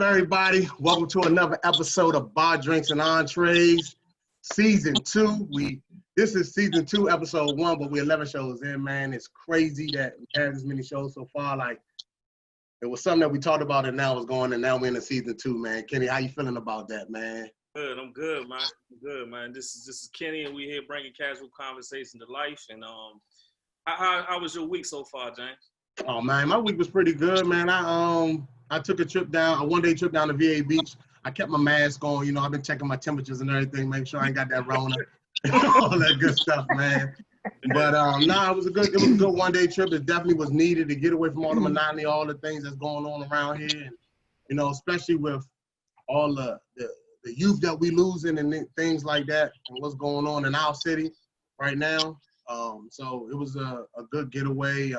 up, everybody? Welcome to another episode of Bar Drinks and Entrees, Season 2. This is Season 2, Episode 1, but we're 11 shows in, man. It's crazy that we had this many shows so far. Like, it was something that we talked about and now it's going, and now we're in the Season 2, man. Kenny, how you feeling about that, man? Good, I'm good, man. I'm good, man. This is Kenny, and we're here bringing casual conversation to life. And how was your week so far, James? Oh man, my week was pretty good, man. I took a one-day trip down to VA Beach. I kept my mask on, you know. I've been checking my temperatures and everything, making sure I ain't got that Rona, all that good stuff, man. But it was a good one-day trip. It definitely was needed to get away from all the monotony, all the things that's going on around here, and you know, especially with all the youth that we losing and things like that, and what's going on in our city right now. So it was a good getaway.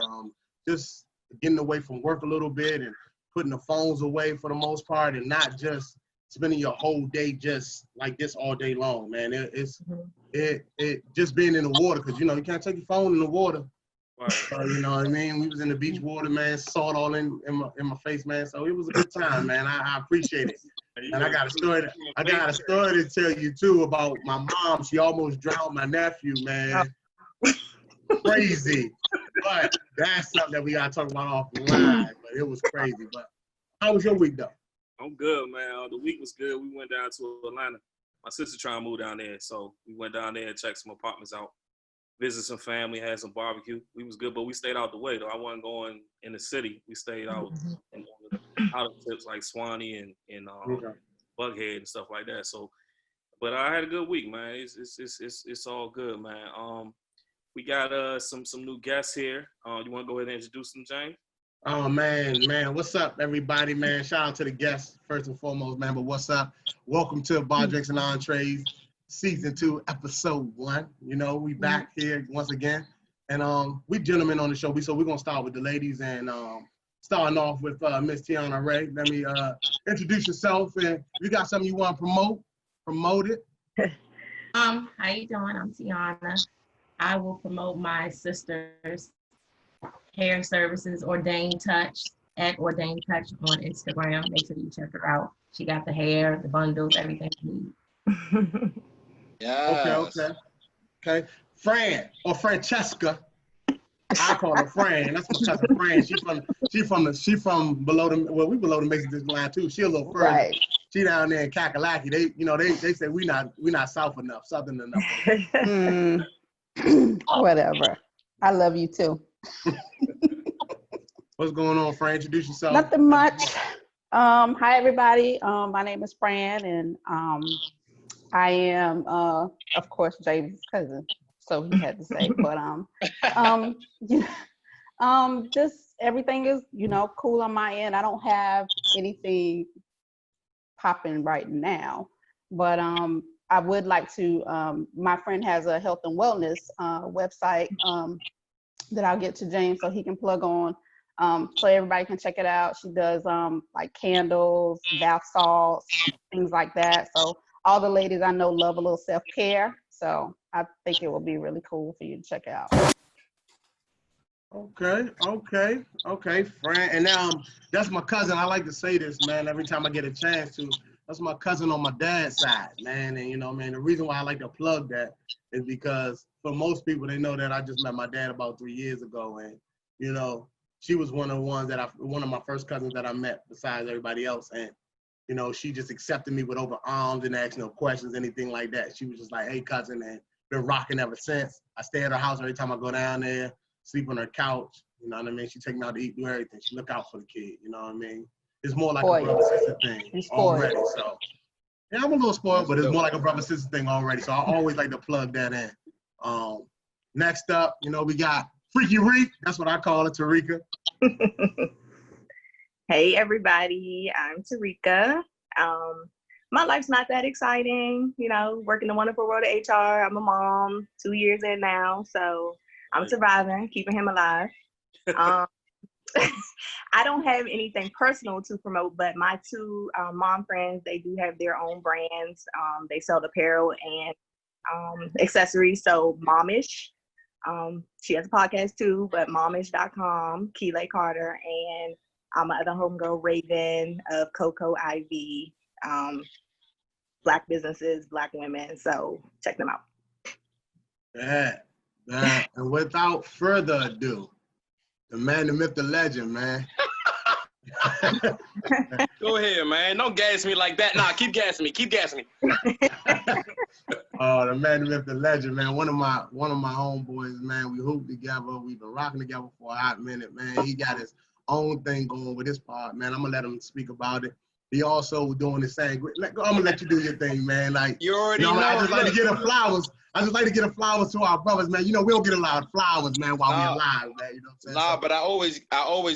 Just getting away from work a little bit and putting the phones away for the most part, and not just spending your whole day just like this all day long, man. It just being in the water, because you know you can't take your phone in the water. Right. So, you know what I mean? We was in the beach water, man. Salt all in my face, man. So it was a good time, man. I appreciate it. And I got a story to tell you too about my mom. She almost drowned my nephew, man. Crazy. But that's something that we gotta talk about offline. But it was crazy. But how was your week though? I'm good, man. The week was good. We went down to Atlanta. My sister trying to move down there, so we went down there and checked some apartments out, visit some family, had some barbecue. We was good, but we stayed out the way though. I wasn't going in the city. We stayed out in one of the outer tips like Swanee and Bughead and stuff like that. So, but I had a good week, man. It's all good, man. We got some new guests here. You want to go ahead and introduce them, James? Oh man, what's up, everybody, man? Shout out to the guests first and foremost, man. But what's up? Welcome to Bar Drinks and Entrees, Season 2, Episode 1. You know, we back here once again, and we gentlemen on the show. So we're gonna start with the ladies, and starting off with Miss Tiana Ray. Let me introduce yourself, and if you got something you want to promote it. How you doing? I'm Tiana. I will promote my sister's hair services, Ordained Touch, at Ordained Touch on Instagram. Make sure you check her out. She got the hair, the bundles, everything you need. Yeah. Okay. Fran or Francesca. I call her Fran. That's my cousin Fran. She from below the, well, we below the Mexican line too. She a little further. Right. She down there in Kakalaki. They say we not south enough, southern enough. Whatever. I love you too. What's going on, Fran? Introduce yourself. Nothing much. Hi everybody. My name is Fran, and I am of course James' cousin, so he had to say. But just everything is cool on my end. I don't have anything popping right now, but I would like to, my friend has a health and wellness website that I'll get to James so he can plug on, so everybody can check it out. She does like candles, bath salts, things like that. So all the ladies I know love a little self-care. So I think it will be really cool for you to check out. Okay, Fran. And that's my cousin. I like to say this, man, every time I get a chance to. That's my cousin on my dad's side, man. And, the reason why I like to plug that is because for most people, they know that I just met my dad about 3 years ago. And, she was one of my first cousins that I met besides everybody else. And, she just accepted me with open arms and asked no questions, anything like that. She was just like, hey, cousin, and been rocking ever since. I stay at her house every time I go down there, sleep on her couch. You know what I mean? She take me out to eat, do everything. She look out for the kid, you know what I mean? It's more like a brother-sister thing already. So, yeah, I'm a little spoiled, but it's more like a brother-sister thing already. So I always like to plug that in. Next up, we got Freaky Reek. That's what I call it, Tarika. Hey, everybody. I'm Tarika. My life's not that exciting. Working the wonderful world of HR. I'm a mom, 2 years in now. So I'm surviving, keeping him alive. I don't have anything personal to promote, but my two mom friends, they do have their own brands. They sell apparel and accessories. So Momish, she has a podcast too, but momish.com, Keeley Carter, and My other homegirl, Raven of Coco Ivy. Black businesses, Black women. So check them out. Yeah. And without further ado, the man, the myth, the legend, man. Go ahead, man. Don't gas me like that. Nah, keep gassing me. Keep gassing me. Oh, the man, the myth, the legend, man. One of my homeboys, man. We hoop together. We've been rocking together for a hot minute, man. He got his own thing going with his part, man. I'm gonna let him speak about it. He also doing the same. I'm gonna let you do your thing, man. Like You already know. I just like to get the flowers. I just like to get the flowers to our brothers, man. You know, we don't get a lot of flowers, man, while we alive, man. You know what I'm saying? Nah, but I always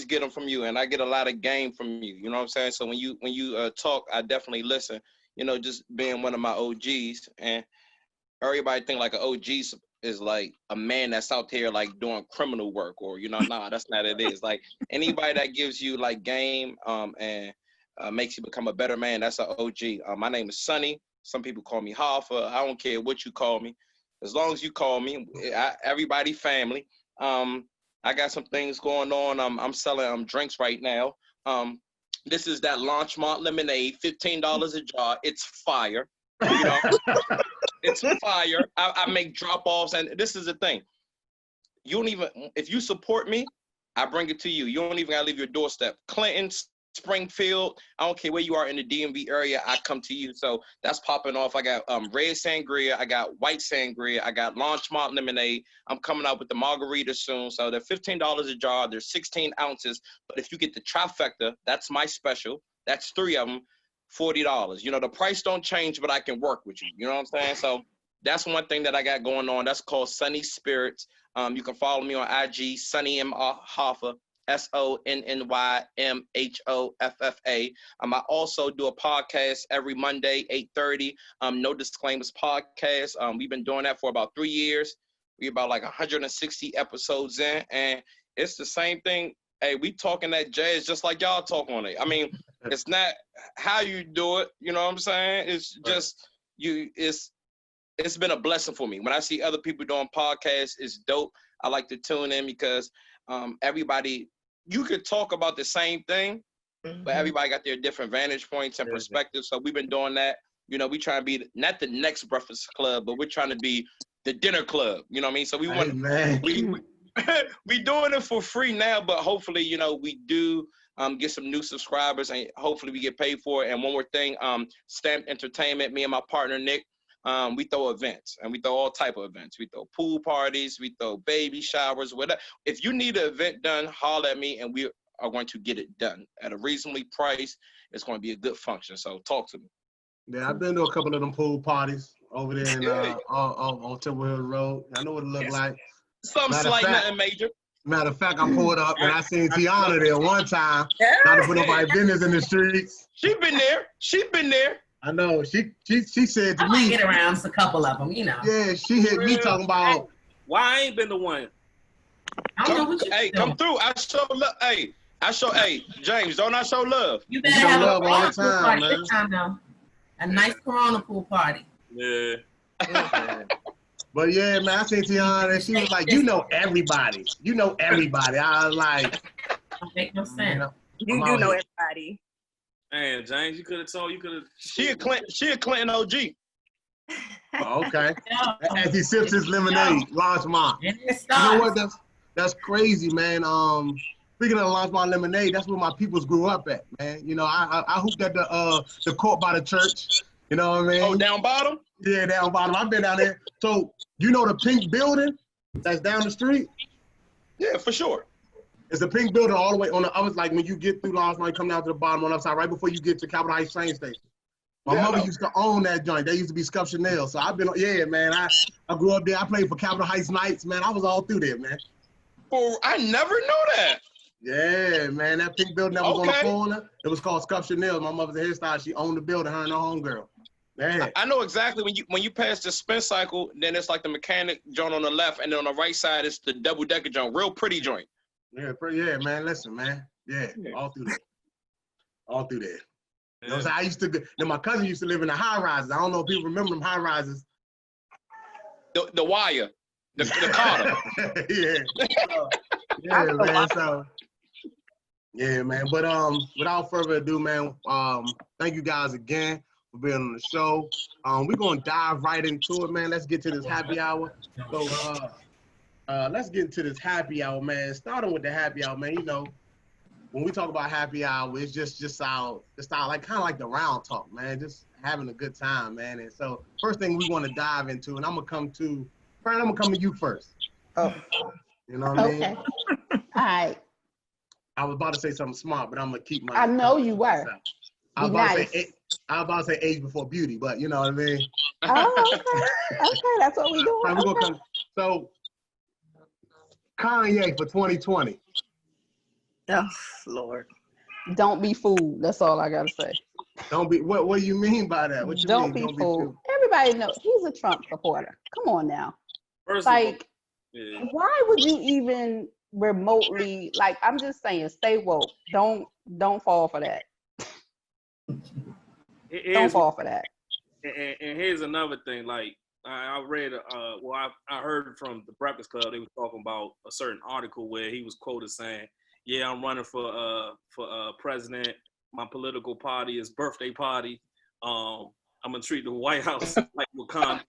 get them from you, and I get a lot of game from you. You know what I'm saying? So when you talk, I definitely listen. You know, just being one of my OGs, and everybody think like an OG is like a man that's out here like doing criminal work, or nah, that's not it. Is like anybody that gives you like game, and makes you become a better man. That's an OG. My name is Sonny. Some people call me Hoffa. I don't care what you call me. As long as you call me, everybody family. I got some things going on. I'm selling drinks right now. This is that Launchmont lemonade, $15 a jar. It's fire. You know, it's fire. I make drop-offs, and this is the thing. You don't even, if you support me, I bring it to you. You don't even gotta leave your doorstep. Clinton, Springfield, I don't care where you are in the DMV area, I come to you. So that's popping off. I got red sangria, I got white sangria, I got Launchmont lemonade. I'm coming out with the margarita soon. So they're $15 a jar. There's 16 ounces. But if you get the trifecta, that's my special. That's 3 of them, $40. You know, the price don't change, but I can work with you. You know what I'm saying? So that's one thing that I got going on. That's called Sunny Spirits. You can follow me on IG, Sunny M. Hoffa. SONNYMHOFFA. I also do a podcast every Monday, 8:30. No Disclaimers podcast. We've been doing that for about 3 years. We're about like 160 episodes in, and it's the same thing. Hey, we talking that jazz just like y'all talk on it. I mean, it's not how you do it. You know what I'm saying? It's just it's been a blessing for me. When I see other people doing podcasts, it's dope. I like to tune in because everybody. You could talk about the same thing, but everybody got their different vantage points and perspectives. So we've been doing that. You know, we trying to be not the next Breakfast Club, but we're trying to be the dinner club. You know what I mean? So we want we doing it for free now, but hopefully, you know, we do get some new subscribers, and hopefully we get paid for it. And one more thing, Stamped Entertainment, me and my partner Nick, we throw events, and we throw all type of events. We throw pool parties, we throw baby showers, whatever. If you need an event done, holler at me, and we are going to get it done at a reasonably price. It's going to be a good function. So talk to me. Yeah, I've been to a couple of them pool parties over there in, on Timber Hill Road. I know what it looked like. Something slight, nothing major. Matter of fact, I pulled up and I seen Tiana there one time. Not to put nobody business in the streets. She been there. I know. She said to me. I get around a couple of them, you know. Yeah, she hit me talking about. Why I ain't been the one? I don't know what you Hey, come through. I show love. Hey, James, don't I show love? You better show have love a all the pool time, party man. this time, though. A nice Corona pool party. Yeah. But yeah, man, I seen Tiana and she was like, you know everybody. You know everybody. I was like. Don't make no sense. You do know everybody. Man, James, you could have told. You could have. She a Clinton OG. Oh, okay. As he sips his lemonade, Launchmont. You know what? That's crazy, man. Speaking of Launchmont lemonade, that's where my peoples grew up at, man. You know, I hooped at the court by the church. You know what I mean? Oh, down bottom? Yeah, down bottom. I've been down there. So you know the pink building that's down the street? Yeah, for sure. It's a pink building all the way on the other, like when you get through Launchmont, you come down to the bottom on the other side, right before you get to Capitol Heights train station. My mother used to own that joint. They used to be Scuff Chanel. So I've been, yeah, man. I grew up there. I played for Capitol Heights Knights, man. I was all through there, man. Oh, I never knew that. Yeah, man. That pink building that was on the corner, it was called Scuff Chanel. My mother's a hairstylist. She owned the building, her and her homegirl. Yeah. I know exactly when you pass the spin cycle, then it's like the mechanic joint on the left, and then on the right side it's the double-decker joint. Real pretty joint. Yeah, yeah, man. Listen, man. Yeah, all through there. All through there. You know what I'm saying? I used to go, then my cousin used to live in the high rises. I don't know if people remember them high rises. The wire. The Carter. Yeah. Yeah, man. So Yeah, man. But without further ado, man, thank you guys again for being on the show. We're gonna dive right into it, man. Let's get to this happy hour. So let's get into this happy hour, man. Starting with the happy hour, man. You know, when we talk about happy hour, it's just our like kind of like the round talk, man. Just having a good time, man. And so first thing we want to dive into, and I'm gonna come to you first. Oh, You know what I mean? okay. All right. I was about to say something smart, but I'm gonna keep my. I know you were. I was Be about nice. to say I was about to say age before beauty, but you know what I mean. Oh, okay. Okay, that's what we doing. All right, we're Okay. gonna come. So Kanye for 2020. Oh, Lord. Don't be fooled. That's all I gotta say. Don't be. What do you mean by that? What you Don't mean? be fooled. Everybody knows he's a Trump supporter. Come on now. First of all, Like, yeah. why would you even remotely, like, I'm just saying, stay woke. Don't fall for that. Don't fall for that. And here's another thing. Like I read, I heard from the Breakfast Club. They were talking about a certain article where he was quoted saying, "Yeah, I'm running for president. My political party is birthday party. I'm gonna treat the White House like Wakanda,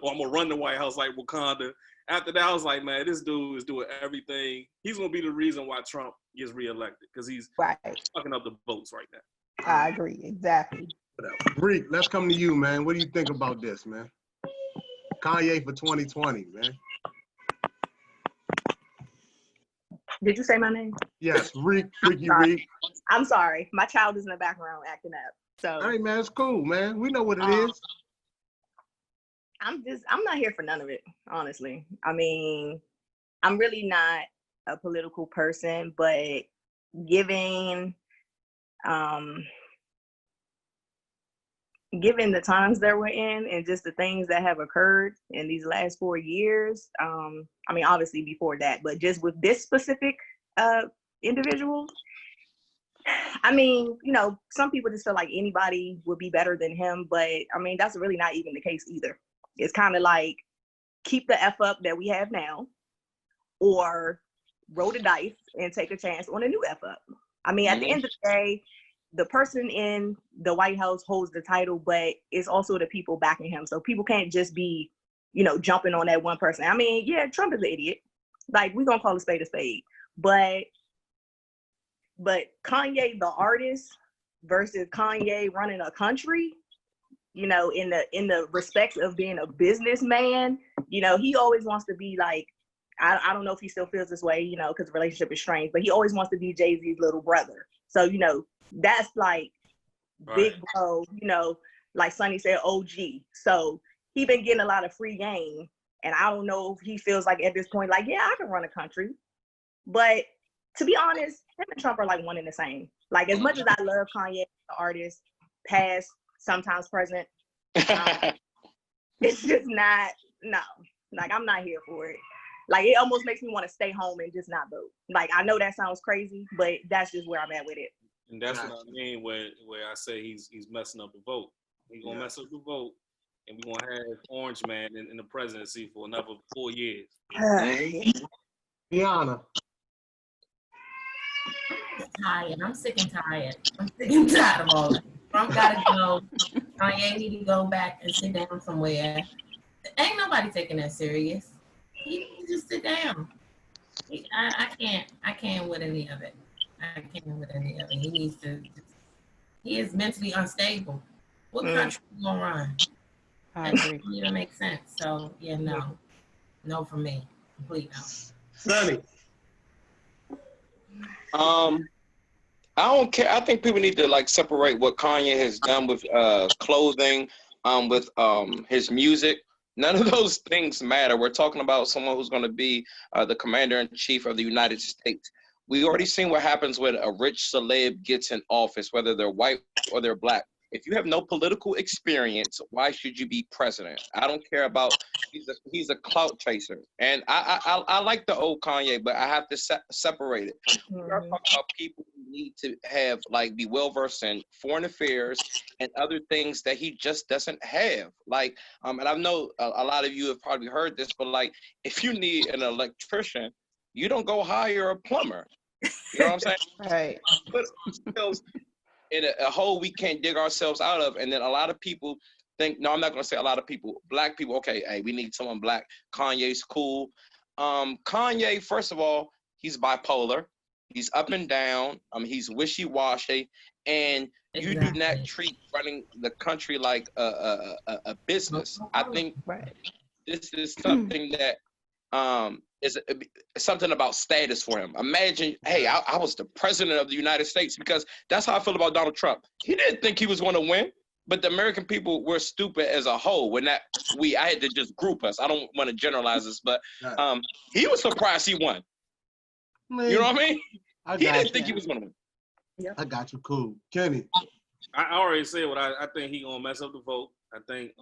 or I'm gonna run the White House like Wakanda." After that, I was like, man, this dude is doing everything. He's gonna be the reason why Trump gets reelected because he's Right. fucking up the votes right now. I agree. Exactly. Reek, let's come to you, man. What do you think about this, man? Kanye for 2020, man. Did you say my name? Yes, Reek, Freaky sorry. Reek. I'm sorry. My child is in the background acting up. So Hey, man, it's cool, man. We know what it is. I'm not here for none of it, honestly. I mean, I'm really not a political person, but given the times that we're in and just the things that have occurred in these last 4 years, I mean, obviously before that, but just with this specific individual, I mean, you know, some people just feel like anybody would be better than him, but I mean, that's really not even the case either. It's kind of like keep the F up that we have now or roll the dice and take a chance on a new F up. I mean, at the end of the day, the person in the White House holds the title, but it's also the people backing him. So people can't just be, you know, jumping on that one person. I mean, yeah, Trump is an idiot. Like, we're going to call a spade a spade. But Kanye, the artist, versus Kanye running a country, you know, in the respect of being a businessman, you know, he always wants to be like, I don't know if he still feels this way, you know, because the relationship is strange, but he always wants to be Jay-Z's little brother. So, you know, that's like big bro, you know, like Sonny said, OG. So he been getting a lot of free game. And I don't know if he feels like at this point, like, yeah, I can run a country. But to be honest, him and Trump are like one and the same. Like, as much as I love Kanye, the artist, past, sometimes present, it's just not, no. Like, I'm not here for it. Like, it almost makes me want to stay home and just not vote. Like, I know that sounds crazy, but that's just where I'm at with it. And that's what I mean where I say he's messing up the vote. He's gonna mess up the vote, and we're gonna have Orange Man in the presidency for another 4 years. Rihanna. Tired. I'm sick and tired. I'm sick and tired of all that. Trump gotta go. Kanye need to go back and sit down somewhere. Ain't nobody taking that serious. He needs to just sit down. I can't with any of it. I can't with any of it. He needs to. He is mentally unstable. What country you gonna run? I That agree. doesn't even make sense. So yeah, no for me. Complete no. Sonny. I don't care. I think people need to like separate what Kanye has done with clothing, with his music. None of those things matter. We're talking about someone who's going to be the commander-in-chief of the United States. We already seen what happens when a rich celeb gets in office, whether they're white or they're black. If you have no political experience, why should you be president? I don't care about. He's a clout chaser, and I like the old Kanye, but I have to separate it. We are talking about people who need to have like be well versed in foreign affairs and other things that he just doesn't have. Like, and I know a lot of you have probably heard this, but like, if you need an electrician, you don't go hire a plumber. You know what I'm saying? Right. Put ourselves in a hole we can't dig ourselves out of. And then a lot of people think, no, I'm not going to say a lot of people, black people, okay, hey, we need someone black. Kanye's cool. Kanye, first of all, he's bipolar. He's up and down. He's wishy-washy. And you do not treat running the country like a business. I think this is something that is something about status for him. Imagine, hey, I was the president of the United States, because that's how I feel about Donald Trump. He didn't think he was going to win, but the American people were stupid as a whole. When that I had to just group us. I don't want to generalize this, but he was surprised he won. You know what I mean? He didn't think he was going to win. Yeah. I got you. Cool. Kenny. I already said what I think he gonna mess up the vote. I think,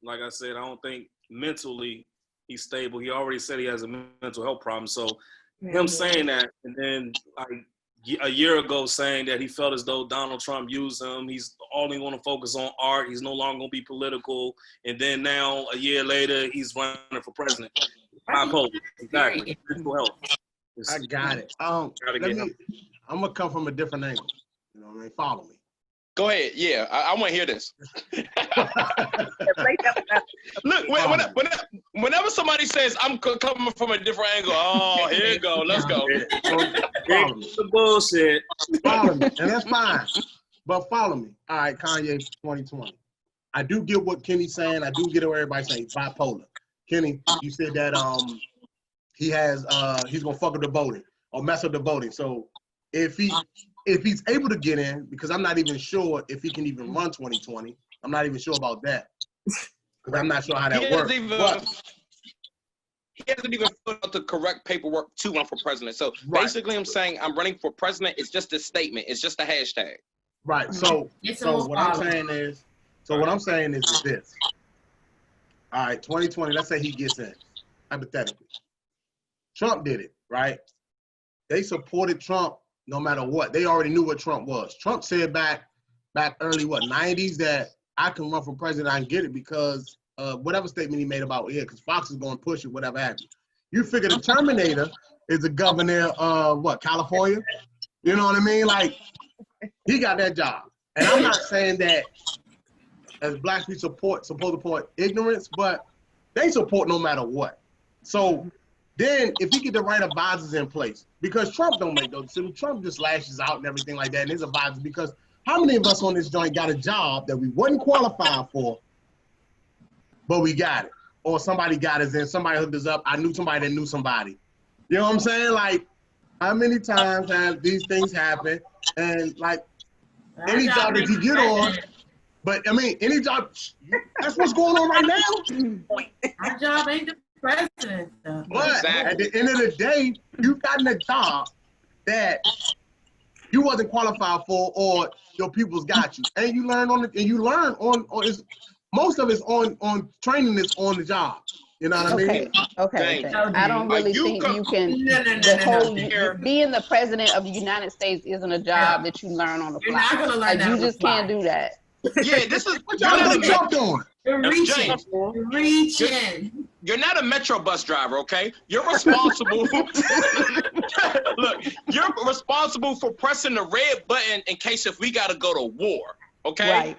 like I said, I don't think mentally he's stable. He already said he has a mental health problem. So him saying that, and then like a year ago saying that he felt as though Donald Trump used him, he's only going to focus on art, he's no longer going to be political, and then now a year later he's running for president. Bipolar, exactly. Mental health. I got it. I'm gonna come from a different angle. You know what I mean? Follow me. Go ahead. Yeah, I want to hear this. Look, whenever somebody says I'm coming from a different angle, oh, here you go. Let's go. Follow me. The bullshit. Follow me, and that's fine. But follow me. All right, Kanye 2020. I do get what Kenny's saying. I do get what everybody's saying. He's bipolar. Kenny, you said that he's gonna fuck up the voting or mess up the voting. So if he's able to get in, because I'm not even sure if he can even run 2020. I'm not even sure about that, because I'm not sure how that works. He hasn't even put out the correct paperwork to run for president. So basically, I'm saying I'm running for president. It's just a statement. It's just a hashtag. Right. So what I'm saying is this. All right, 2020. Let's say he gets in, hypothetically. Trump did it, right? They supported Trump no matter what. They already knew what Trump was. Trump said back early 90s that I can run for president, I can get it because whatever statement he made about because Fox is going to push it, whatever happens. You figure the Terminator is the governor of California? You know what I mean? Like, he got that job. And I'm not saying that as blacks we supposed to support ignorance, but they support no matter what. So then if he get the right advisors in place, because Trump don't make those decisions, Trump just lashes out and everything like that, and his advisors, because how many of us on this joint got a job that we wasn't qualified for, but we got it? Or somebody got us in, somebody hooked us up, I knew somebody that knew somebody. You know what I'm saying? Like, how many times have these things happen? And like, any job that you get on, but I mean, any job, that's what's going on right now. Our job ain't the president. But at the end of the day, you've gotten a job that you wasn't qualified for, or your people's got you, and you learn on it, and you learn on most of it's on training that's on the job. You know what I mean? Okay. I don't really think you can. Being the president of the United States isn't a job that you learn on the fly. You're not gonna learn that. You just can't do that. Yeah, this is what y'all done jumped on. You're reaching. You're reaching. You're not a Metro bus driver, okay? You're responsible. Look, you're responsible for pressing the red button in case if we gotta go to war, okay? Right.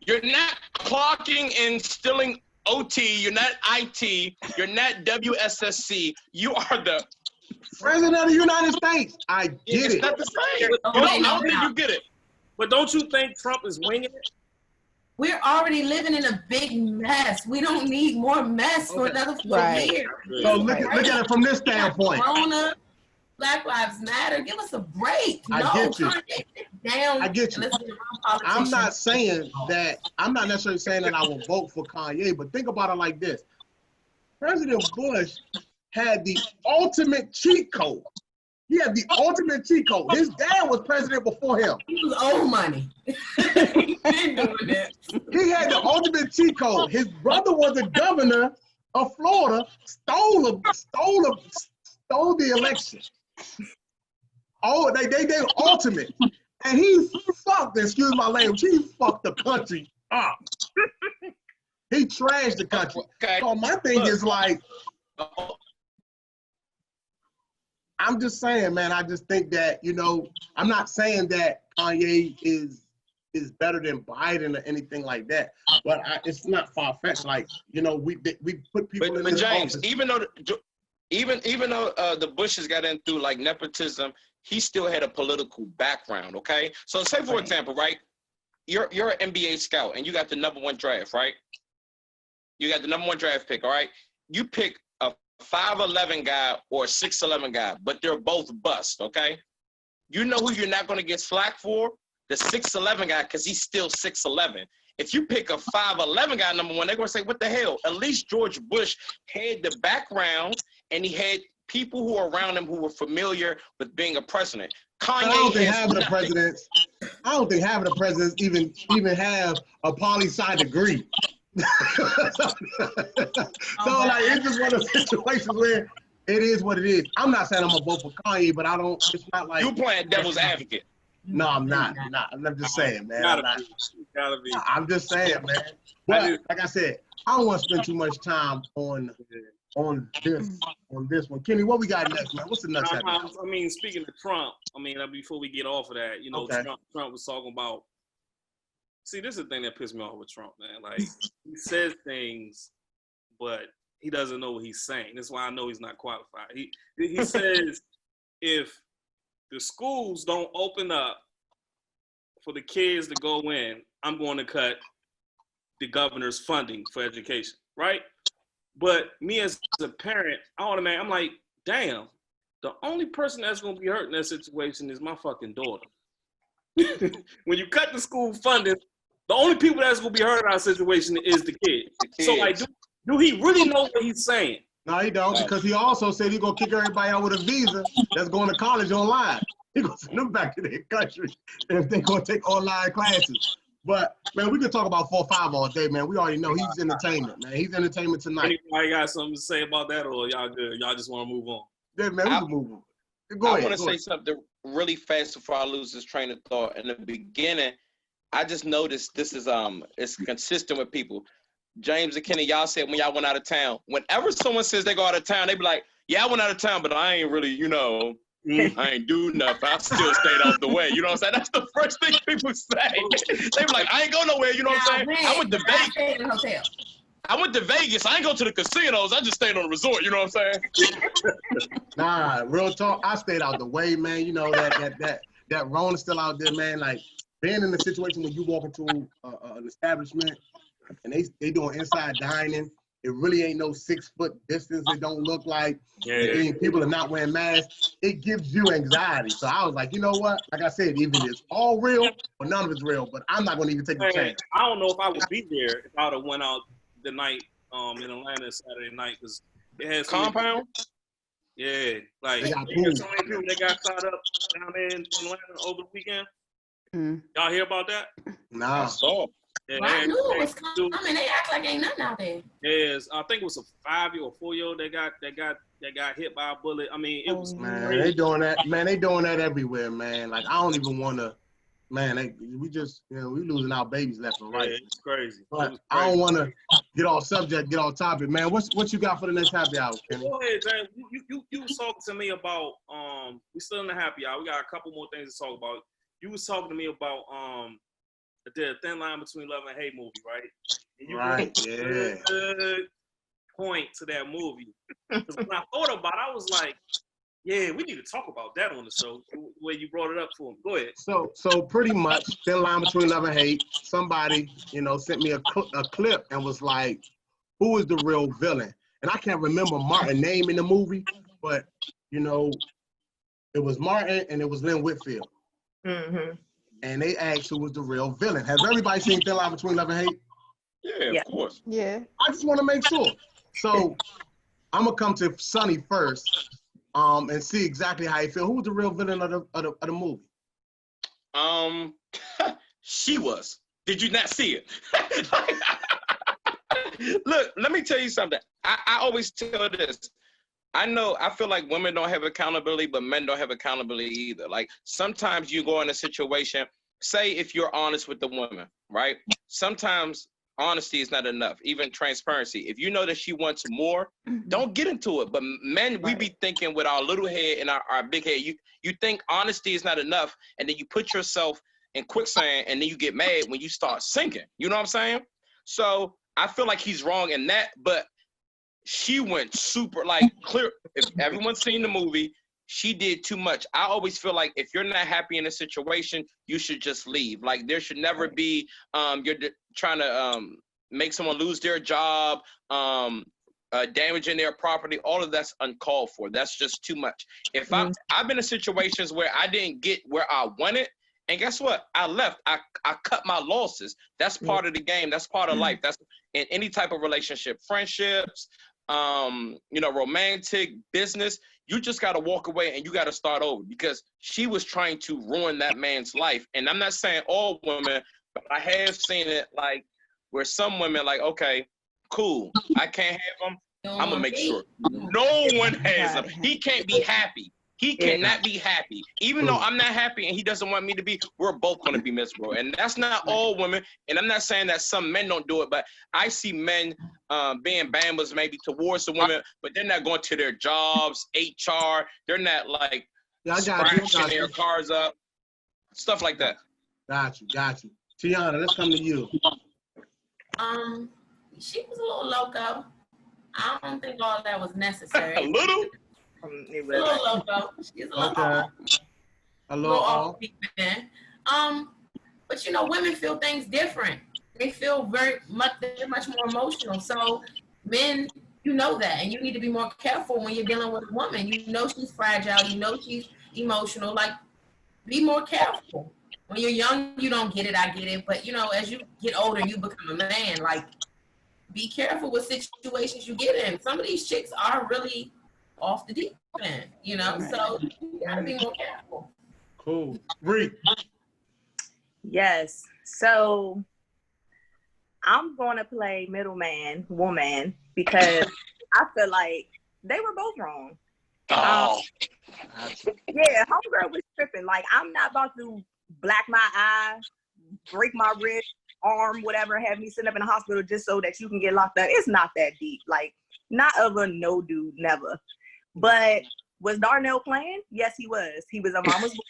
You're not clocking and stealing OT. You're not IT. You're not WSSC. You are the president of the United States. I get it. It's not the same. I don't think you get it. But don't you think Trump is winging it? We're already living in a big mess. We don't need more mess for another 4 years. So look at it from this standpoint. Corona, Black Lives Matter. Give us a break. I get you. Down. I get you. I'm not saying that. I'm not necessarily saying that I will vote for Kanye, but think about it like this: President Bush had the ultimate cheat code. He had the ultimate cheat code. His dad was president before him. He was old money. He had the ultimate cheat code. His brother was the governor of Florida, stole the election. Oh, they ultimate. And he fucked, excuse my language, he fucked the country up. He trashed the country. Okay. So my thing is like, I'm just saying, man. I just think that I'm not saying that Kanye is better than Biden or anything like that, but it's not far fetched. Like we put people in but this James, office. even though the Bushes got in through like nepotism, he still had a political background. Okay, so say for example, right, you're an NBA scout and you got the #1 draft, right? You got the #1 draft pick, all right? You pick a 5'11" guy or a 6'11" guy, but they're both bust, okay? You know who you're not going to get slack for? The 6'11" guy, because he's still 6'11". If you pick a 5'11" guy #1, they're going to say, what the hell? At least George Bush had the background and he had people who were around him who were familiar with being a president. Kanye I don't think having the presidents even have a poli-sci degree. So like it's just one of those situations where it is what it is. I'm not saying I'm gonna vote for Kanye, but it's not like you playing devil's advocate. No, I'm not. I'm just saying, man. Gotta be. I'm just saying, man. But like I said, I don't want to spend too much time on this one. Kenny, what we got next, man? What's the next? I mean, speaking of Trump, before we get off of that, okay. Trump was talking about. See, this is the thing that pissed me off with Trump, man. Like, he says things, but he doesn't know what he's saying. That's why I know he's not qualified. He says if the schools don't open up for the kids to go in, I'm going to cut the governor's funding for education, right? But me as a parent, I'm like, damn, the only person that's going to be hurt in that situation is my fucking daughter. When you cut the school funding, the only people that's going to be hurt in our situation is the kids. So, like, do he really know what he's saying? No, he don't, because he also said he's going to kick everybody out with a visa that's going to college online. He's going to send them back to their country if they're going to take online classes. But, man, we could talk about 4-5 all day, man. We already know he's entertainment, man. He's entertainment tonight. Anybody got something to say about that, or y'all good? Y'all just want to move on? Yeah, man, we can move on. I want to say something really fast before I lose this train of thought. In the beginning, I just noticed this is it's consistent with people. James and Kenny, y'all said when y'all went out of town, whenever someone says they go out of town, they be like, yeah, I went out of town, but I ain't really, I ain't do nothing. I still stayed out the way. You know what I'm saying? That's the first thing people say. They be like, I ain't go nowhere. You know what I'm saying? I went to Vegas. I went to Vegas. I ain't go to the casinos. I just stayed on the resort. You know what I'm saying? Nah, real talk. I stayed out the way, man. You know that Rona's still out there, man. Like being in a situation where you walk into an establishment and they doing inside dining. It really ain't no 6 foot distance. It don't look like. Yeah. People are not wearing masks. It gives you anxiety. So I was like, you know what? Like I said, even it's all real or none of it's real, but I'm not going to even take the chance. I don't know if I would be there if I would have went out the night in Atlanta Saturday night because it has compound. Yeah, like so many people that got caught up down there in Atlanta over the weekend. Y'all hear about that? Nah. I saw. Yeah, well, I knew it was coming. They act like ain't nothing out there. Yes, I think it was a 5-year or 4-year-old that got hit by a bullet. I mean, it was crazy. They doing that. Man, they doing that everywhere, man. Like I don't even want to. Man, we just we losing our babies left and right. Yeah, it's crazy. But I don't want to get off subject, get off topic, man. What you got for the next happy hour, Kenny? Go ahead, James. You was talking to me about we still in the happy hour. We got a couple more things to talk about. You was talking to me about the Thin Line Between Love and Hate movie, right? And you right, yeah. Good point to that movie. Because when I thought about it, I was like, yeah, we need to talk about that on the show, the way you brought it up for me. Go ahead. So pretty much, Thin Line Between Love and Hate, somebody, sent me a clip and was like, who is the real villain? And I can't remember Martin's name in the movie, but, it was Martin and it was Lynn Whitfield. Mm-hmm. And they asked who was the real villain. Has everybody seen Thin Line Between Love and Hate? Yeah, of course. Yeah. I just want to make sure. So I'm gonna come to Sonny first, and see exactly how he feel. Who was the real villain of the movie? She was. Did you not see it? Look, let me tell you something. I always tell this. I feel like women don't have accountability, but men don't have accountability either. Like sometimes you go in a situation, say if you're honest with the woman, right? Sometimes honesty is not enough. Even transparency. If you know that she wants more, don't get into it. But men, we be thinking with our little head and our big head. You think honesty is not enough, and then you put yourself in quicksand, and then you get mad when you start sinking. You know what I'm saying? So I feel like he's wrong in that, but she went super clear. If everyone's seen the movie, she did too much. I always feel like if you're not happy in a situation, you should just leave. Like there should never be you're trying to make someone lose their job, damaging their property. All of that's uncalled for. That's just too much. If I've been in situations where I didn't get where I wanted, and guess what? I left. I cut my losses. That's part of the game. That's part of life. That's in any type of relationship, friendships, romantic, business. You just got to walk away and you got to start over, because she was trying to ruin that man's life. And I'm not saying all women, but I have seen it where some women okay, cool, I can't have him. I'm gonna make sure no one has him. He can't be happy. He cannot be happy. Even though I'm not happy and he doesn't want me to be, we're both going to be miserable. And that's not all women. And I'm not saying that some men don't do it, but I see men being bambas maybe towards the women, but they're not going to their jobs, HR. They're not scratching their cars up, stuff like that. Got you. Tiana, let's come to you. She was a little loco. I don't think all that was necessary. A little? A little loco. She's a little off deep end. But women feel things different. They feel they're much more emotional. So men, that, and you need to be more careful when you're dealing with a woman. She's fragile. She's emotional. Be more careful. When you're young, you don't get it. I get it. But as you get older, you become a man. Be careful with situations you get in. Some of these chicks are really off the deep end, so you gotta be more careful. Cool. Bree. Yes. So I'm gonna play middleman woman because I feel like they were both wrong. Yeah, homegirl was tripping. I'm not about to black my eye, break my wrist, arm, whatever, have me sitting up in the hospital just so that you can get locked up. It's not that deep. Not of a no dude, never. But was Darnell playing? Yes, he was. He was a mama's boy.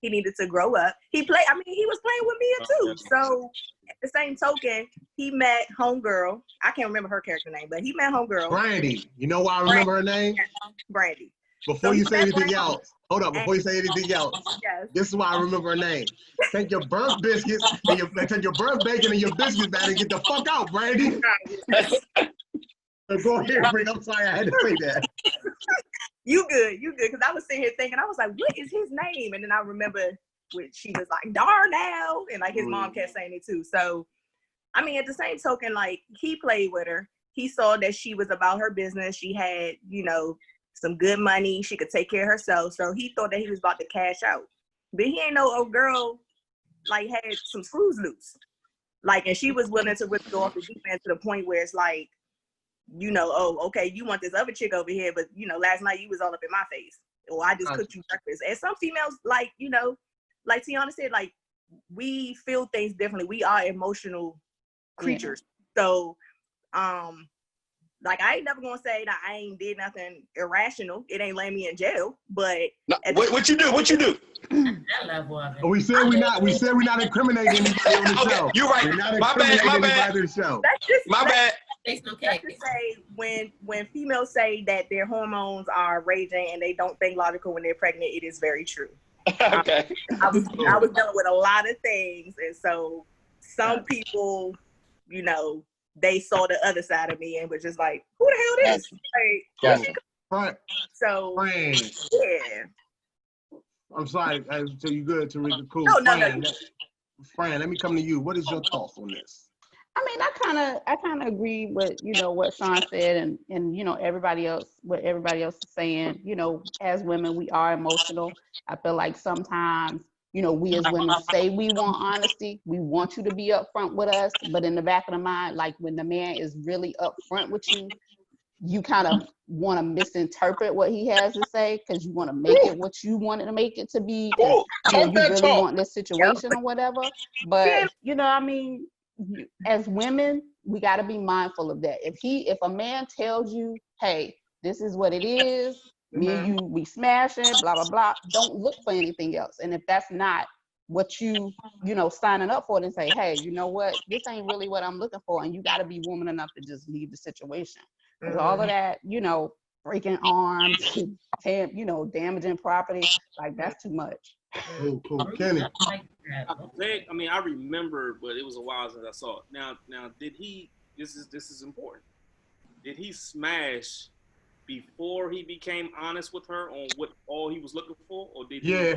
He needed to grow up. He was playing with Mia too. So at the same token, he met homegirl. I can't remember her character name, but he met homegirl. Brandy. You know why I remember her name? Brandy. Before you say anything else, hold up. Before you say anything else, this is why I remember her name. Take your birth biscuits and take your birth bacon and your biscuits back and get the fuck out, Brandy. Go ahead, Rick. I'm sorry I had to say that. You good, because I was sitting here thinking, I was like, what is his name? And then I remember when she was like, Darnell, and his mom kept saying it too. So, at the same token, he played with her. He saw that she was about her business. She had, some good money. She could take care of herself. So he thought that he was about to cash out. But he ain't no old girl, had some screws loose. And she was willing to really go off the deep end to the point where it's okay, you want this other chick over here, but last night you was all up in my face. Or I just cooked you breakfast. And some females, like Tiana said, we feel things differently. We are emotional creatures. So I ain't never gonna say that I ain't did nothing irrational. It ain't laying me in jail. But what you do? What you do? That level of it. We said we're not incriminating anybody on the show. You're right. My bad. My bad. Let's just say when females say that their hormones are raging and they don't think logical when they're pregnant, it is very true. Okay. I was dealing with a lot of things, and so some people, they saw the other side of me and were just like, "Who the hell is?" So yeah. I'm sorry. So you good, Tarika? Cool. No. Fran, let me come to you. What is your thoughts on this? I kind of agree with what Sean said and everybody else is saying. As women, we are emotional. I feel like sometimes we as women say we want honesty, we want you to be upfront with us, but in the back of the mind, when the man is really upfront with you, you kind of want to misinterpret what he has to say because you want to make it what you wanted to make it to be. You really want this situation or whatever. But as women, we got to be mindful of that. If a man tells you, hey, this is what it is, me and you, we smashing, blah, blah, blah, don't look for anything else. And if that's not what you signing up for, then say, hey, you know what, this ain't really what I'm looking for. And you got to be woman enough to just leave the situation. Because all of that, breaking arms, damaging property, like that's too much. Cool. Kenny. I remember, but it was a while since I saw it. Now, did he? This is important. Did he smash before he became honest with her on what all he was looking for, or did he?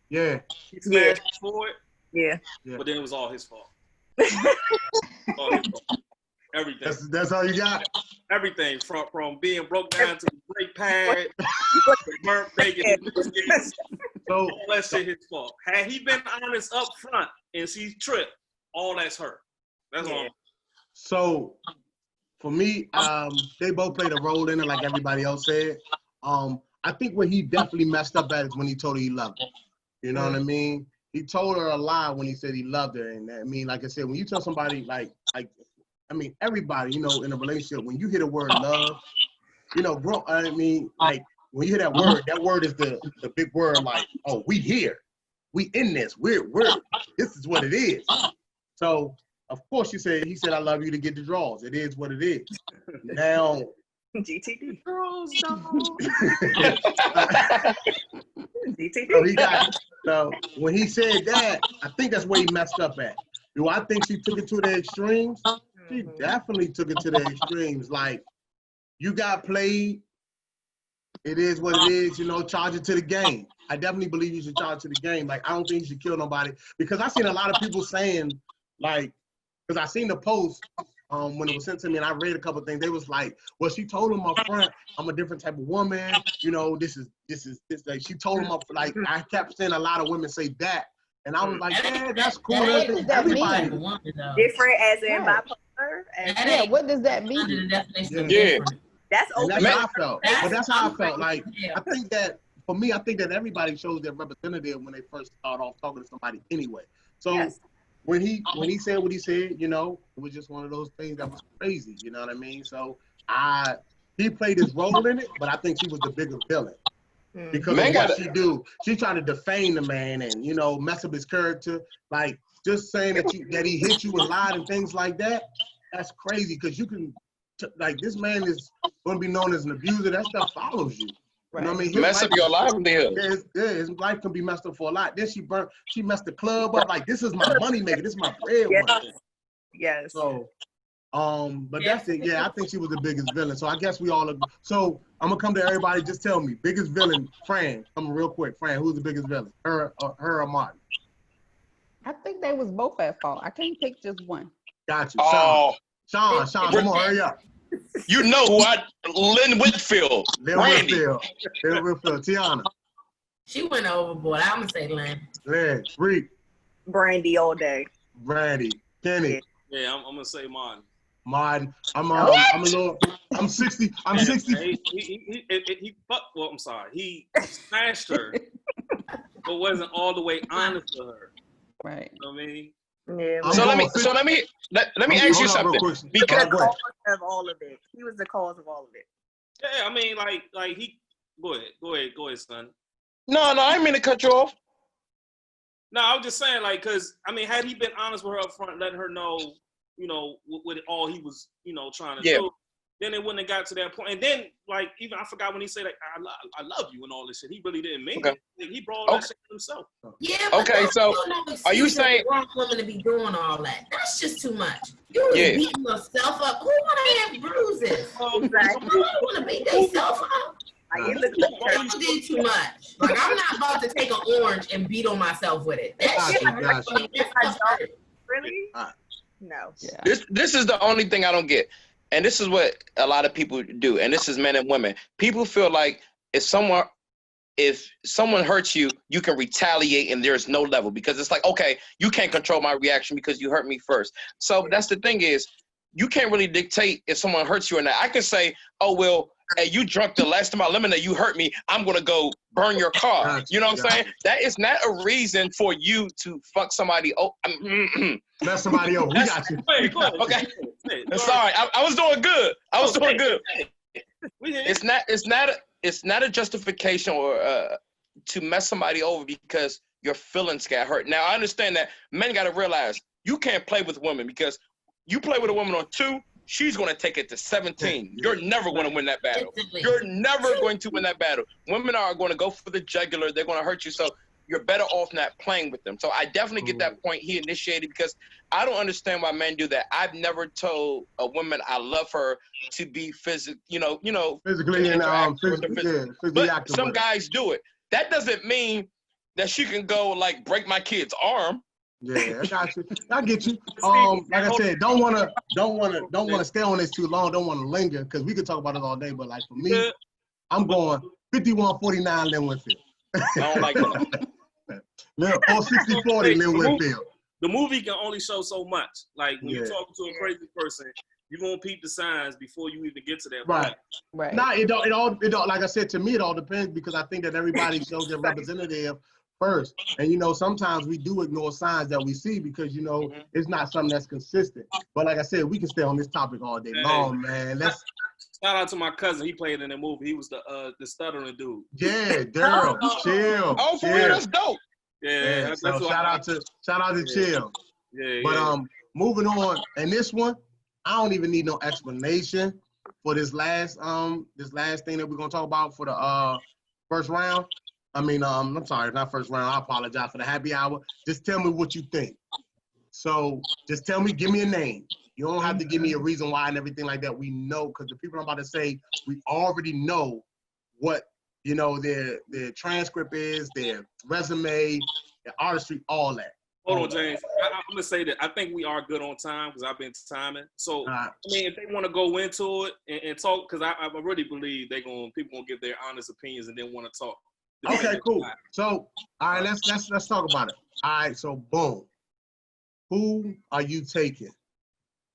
Yeah. He smashed before it. Yeah. But then it was all his fault. All his fault. Everything. That's all you got. Everything from being broke down to the brake pad, burnt bacon, so all that shit his fault. Had he been honest up front and she tripped, all that's her. That's all. So for me, they both played a role in it, like everybody else said. I think what he definitely messed up at is when he told her he loved her. You know what I mean? He told her a lie when he said he loved her. And I mean, like I said, when you tell somebody everybody, in a relationship, when you hear the word love, bro, like when you hear that word is the big word, like, oh, we here. We in this. We're this is what it is. So of course he said I love you to get the draws. It is what it is. Now GTD. Girls GTD. So when he said that, I think that's where he messed up at. Do I think she took it to the extremes? She definitely took it to the extremes. Like, you got played. It is what it is, charge it to the game. I definitely believe you should charge it to the game. Like, I don't think you should kill nobody. Because I seen a lot of people saying, like, because I seen the post when it was sent to me and I read a couple of things. They was like, well, she told him up front, I'm a different type of woman. This is like, she told him up, like, I kept seeing a lot of women say that. And I was like, yeah, that's cool. Everybody. Different as in bipolar? What does that mean? Yeah. That's how I felt. But that's how I felt. Like, I think that, for me, I think that everybody shows their representative when they first start off talking to somebody anyway. So when he said what he said, it was just one of those things that was crazy. You know what I mean? So he played his role in it, but I think she was the bigger villain. Because of what she do. She tried to defame the man and, mess up his character. Like, just saying that he hit you and lied and things like that, that's crazy. Because you can, this man is going to be known as an abuser. That stuff follows you. Right. You know what I mean? Mess up your life there. His life can be messed up for a lot. Then she messed the club up. Like, this is my money maker. This is my breadwinner. Yes. So, but that's it. Yeah, I think she was the biggest villain. So I guess we all agree. So I'm gonna come to everybody. Just tell me, biggest villain, Fran. Come real quick, Fran. Who's the biggest villain? Her or Martin? I think they was both at fault. I can't pick just one. Got you. Sean, come on, hurry up. You know who Lynn Whitfield. Lynn Whitfield. Tiana. She went overboard. I'm gonna say Lynn. Lynn. Reek. Brandy all day. Brandy. Kenny. Yeah, I'm gonna say Martin. Martin. I'm 60. I'm 60. I'm sorry. He smashed her, but wasn't all the way honest with her. Right. You know what I mean? Yeah. So let me ask you something. Because the cause of all of it. He was the cause of all of it. Yeah, I mean, like he. Go ahead, son. No, I didn't mean to cut you off. No, I was just saying, like, because, I mean, had he been honest with her up front, letting her know, what all he was, trying to do, then it wouldn't have got to that point. And then, like, even I forgot when he said, like, I love you and all this shit. He really didn't mean it. Like, he brought all that shit himself. Yeah, but okay, so are you saying you want women to be doing all that? That's just too much. You was beating yourself up. Who want to have bruises? Exactly. Who want to beat themselves up? You did too much. Like, I'm not about to take an orange and beat on myself with it. Really? No. Yeah. This is the only thing I don't get. And this is what a lot of people do. And this is men and women. People feel like if someone hurts you, you can retaliate and there's no level. Because it's like, okay, you can't control my reaction because you hurt me first. So that's the thing is, you can't really dictate if someone hurts you or not. I can say, oh, well, hey, you drunk the last time I lemonade, you hurt me. I'm gonna go burn your car. Gotcha, You know what I'm gotcha. saying? That is not a reason for you to fuck somebody. Oh, Mess somebody over. We got you. Wait, go ahead. okay. Hey, I'm sorry. I was doing good. I was doing good. We hear you. It's not a justification or to mess somebody over because your feelings got hurt. Now I understand that men got to realize you can't play with women because you play with a woman on 2, she's going to take it to 17. You're never going to win that battle. You're never going to win that battle. Women are going to go for the jugular. They're going to hurt you. So you're better off not playing with them. So I definitely get that point he initiated because I don't understand why men do that. I've never told a woman I love her to be physically Physically and physically but active. some guys do it. That doesn't mean that she can go like break my kid's arm. Yeah, I got you. I get you. Like I said, don't wanna stay on this too long. Don't wanna linger because we could talk about it all day. But like for me, I'm going 51-49 Lynn Winfield. I don't like that. Or 60-40 Lynn Winfield. The movie can only show so much. Like when you're Yeah. talking to a crazy person, you're gonna peep the signs before you even get to that Right. point. Right. Nah, it all like I said, to me it all depends because I think that everybody shows their representative first. And sometimes we do ignore signs that we see because it's not something that's consistent. But like I said, we can stay on this topic all day long, man. Let's shout out to my cousin. He played in the movie. He was the stuttering dude. Yeah, Daryl, chill. Oh, for chill. real, that's dope. Yeah, Yeah, so shout out to Chill. Yeah, But moving on, and this one, I don't even need no explanation for this last thing that we're gonna talk about for the first round. I mean, I'm sorry, not first round. I apologize for the happy hour. Just tell me what you think. So just tell me, give me a name. You don't have to give me a reason why and everything like that. We know because the people I'm about to say, we already know what their transcript is, their resume, their artistry, all that. Hold on, James. I'm gonna say that I think we are good on time because I've been timing. So I mean, if they want to go into it and talk, because I really believe people gonna give their honest opinions and then want to talk. Okay, cool. So all right, let's talk about it. All right, so boom. Who are you taking?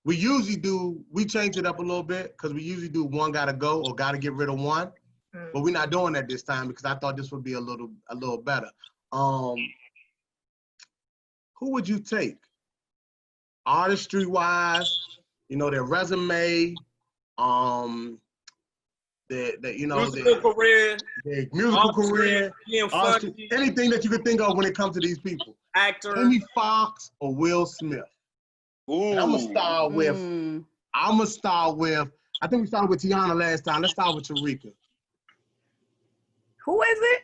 We change it up a little bit because we usually do one gotta go or gotta get rid of one. But we're not doing that this time because I thought this would be a little better. Who would you take? Artistry wise, their resume, their musical career, artistry, anything that you could think of when it comes to these people. Actor, Jamie Foxx or Will Smith. I'm gonna start with. I think we started with Tiana last time. Let's start with Tarika. Who is it?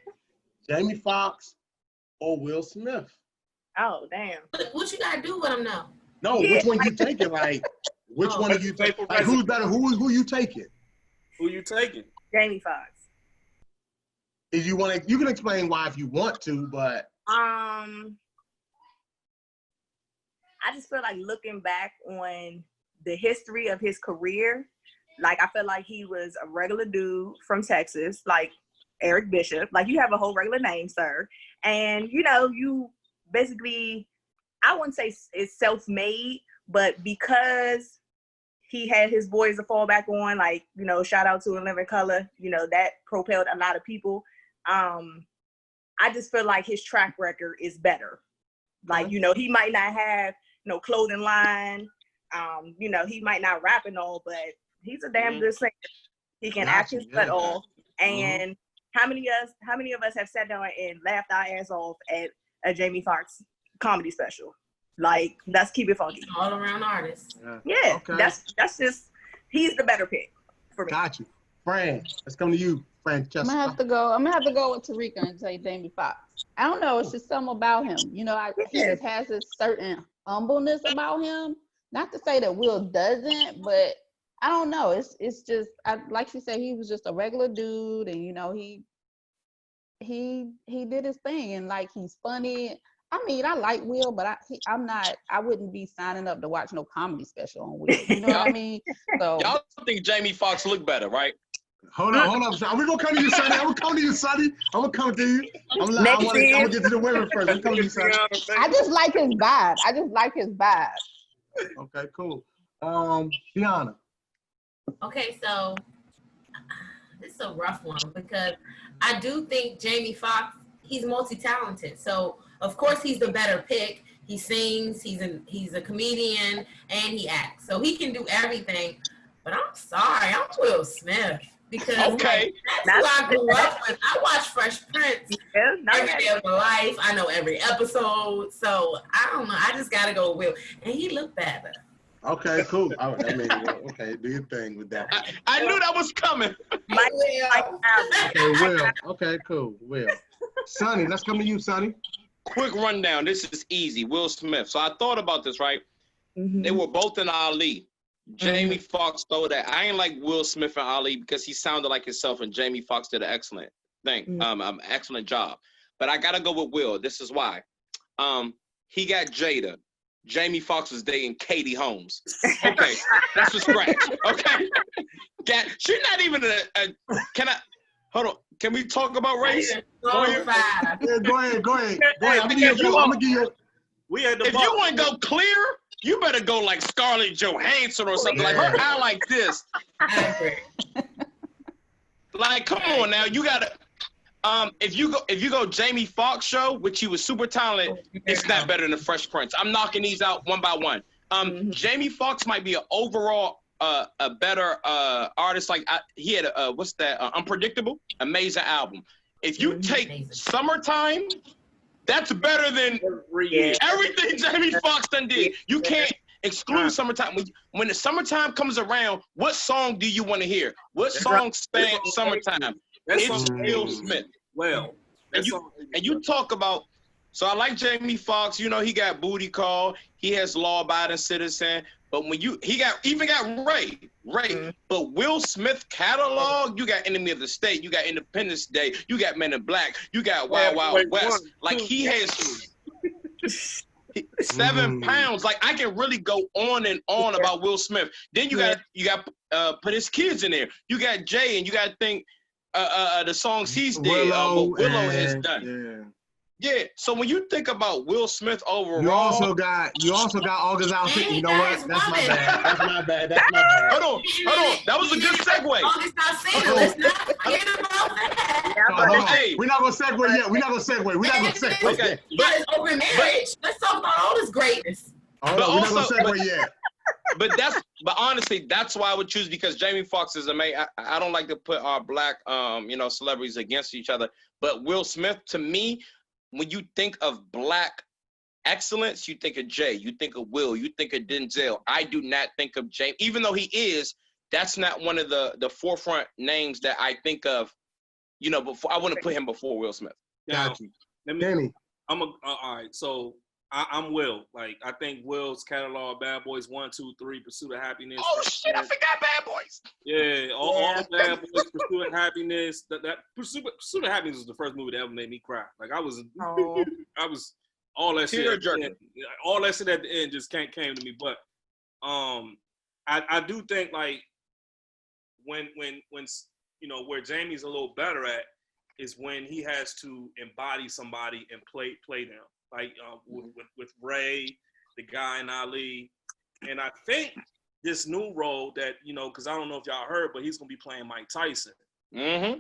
Jamie Foxx or Will Smith? Oh, damn. What you gotta do with them now? No, Yeah. which one you taking? Like, which one are you taking? Like, who's better? Who you taking? Who you taking? Jamie Foxx. If you want to, you can explain why if you want to, but I just feel like looking back on the history of his career, like I feel like he was a regular dude from Texas, like Eric Bishop. Like you have a whole regular name, sir. And you basically, I wouldn't say it's self-made, but because he had his boys to fall back on, like, shout out to In Living Color, that propelled a lot of people. I just feel like his track record is better. Like, he might not have no clothing line, he might not rap and all, but he's a damn good singer. He can act his butt off. And how many of us have sat down and laughed our ass off at a Jamie Foxx comedy special? Like, let's keep it funky. All around artist. Yeah, okay. That's just, he's the better pick for me. Got you. Fran, let's come to you, Francesca. I'm gonna have to go with Tarika and say Jamie Foxx. I don't know, it's just something about him. He just has this certain humbleness about him. Not to say that Will doesn't, but I don't know. It's just like she said, he was just a regular dude, and he did his thing, and like he's funny. I mean, I like Will, but I wouldn't be signing up to watch no comedy special on Will. You know what I mean? So Y'all think Jamie Foxx look better, right? Hold on. Are we gonna come to you, Sonny? I'm gonna come to you. I'm gonna get to the women first. I'm coming to you, Sonny. I just like his vibe. Okay, cool. Tiana. Okay, so this is a rough one because I do think Jamie Foxx, he's multi-talented. So of course he's the better pick. He sings, he's a comedian, and he acts. So he can do everything. But I'm sorry, I'm Will Smith. Because Okay. that's who I grew up with. I watch Fresh Prince every day of my life. I know every episode. So I don't know. I just gotta go with Will. And he looked better. Okay, cool. I mean, okay, do your thing with that. I knew that was coming. Okay, Will. Okay, cool. Will. Sonny, let's come to you, Sonny. Quick rundown. This is easy. Will Smith. So I thought about this, right? They were both in Ali. Jamie Foxx stole that. I ain't like Will Smith and Ali because he sounded like himself, and Jamie Foxx did an excellent thing, excellent job. But I gotta go with Will. This is why. He got Jada. Jamie Foxx was dating Katie Holmes. Okay, that's a scratch. Okay, she's not even a. Can I? Hold on. Can we talk about race? Go ahead. I'm gonna give you. We had the. If you want to go clear, you better go like Scarlett Johansson or something like her eye like this. Like, come on now, you gotta. If you go Jamie Foxx show, which he was super talented, it's not better than Fresh Prince. I'm knocking these out one by one. Jamie Foxx might be an overall a better artist. Like he had what's that? Unpredictable, amazing album. If you take Summertime, that's better than everything Jamie Foxx done did. You can't exclude Summertime. When the Summertime comes around, what song do you want to hear? What song spans Summertime? It's Will Smith. Well, and you talk about. So I like Jamie Foxx. You know, he got Booty Call. He has Law Abiding Citizen. But when he even got Ray. But Will Smith catalog, you got Enemy of the State. You got Independence Day. You got Men in Black. You got Wild Wild West. Like he has 7 pounds. Like I can really go on and on about Will Smith. Then you got put his kids in there. You got Jay, and you got to think. The songs he's did, what Willow has done. Yeah. So when you think about Will Smith overall, you also got August Alsina. You know what? That's my bad. Hold on. That was a good segue. August Alsina. Let's not forget about that. We're not gonna segue yet. We're not gonna segue. Okay. But open marriage. Let's talk about all this greatness. We're not gonna segue yet. But honestly, that's why I would choose, because Jamie Foxx is amazing. I don't like to put our black celebrities against each other. But Will Smith, to me, when you think of black excellence, you think of Jay, you think of Will, you think of Denzel. I do not think of James, even though he is. That's not one of the forefront names that I think of. You know, before I wouldn't put him before Will Smith. Got you. Danny. All right. So I'm Will. Like I think Will's catalog: Bad Boys 1, 2, 3, Pursuit of Happiness. Oh shit! I forgot Bad Boys. Yeah, all Bad Boys, Pursuit of Happiness. That Pursuit of Happiness was the first movie that ever made me cry. Like I was all that shit. All that shit at the end just came to me. But I do think like when where Jamie's a little better at is when he has to embody somebody and play them. Like with Ray, the guy in Ali. And I think this new role that, because I don't know if y'all heard, but he's going to be playing Mike Tyson. I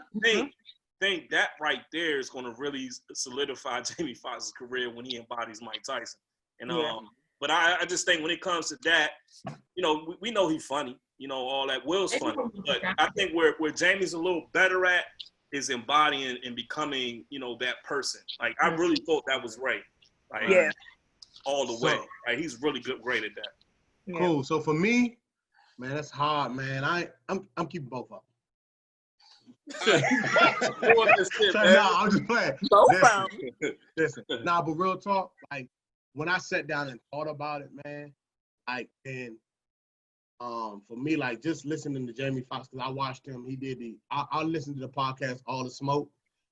think that right there is going to really solidify Jamie Foxx's career when he embodies Mike Tyson. And but I just think when it comes to that, we know he's funny, all that. Will's funny. But I think where Jamie's a little better at is embodying and becoming, that person. Like I really thought that was Ray. Like, all the way. Like, he's really great at that. Cool. So for me, man, that's hard, man. I'm keeping both up. I'm just playing. Listen. But real talk, like when I sat down and thought about it, man, like and for me, like just listening to Jamie Foxx, because I watched him, he did I listened to the podcast All the Smoke,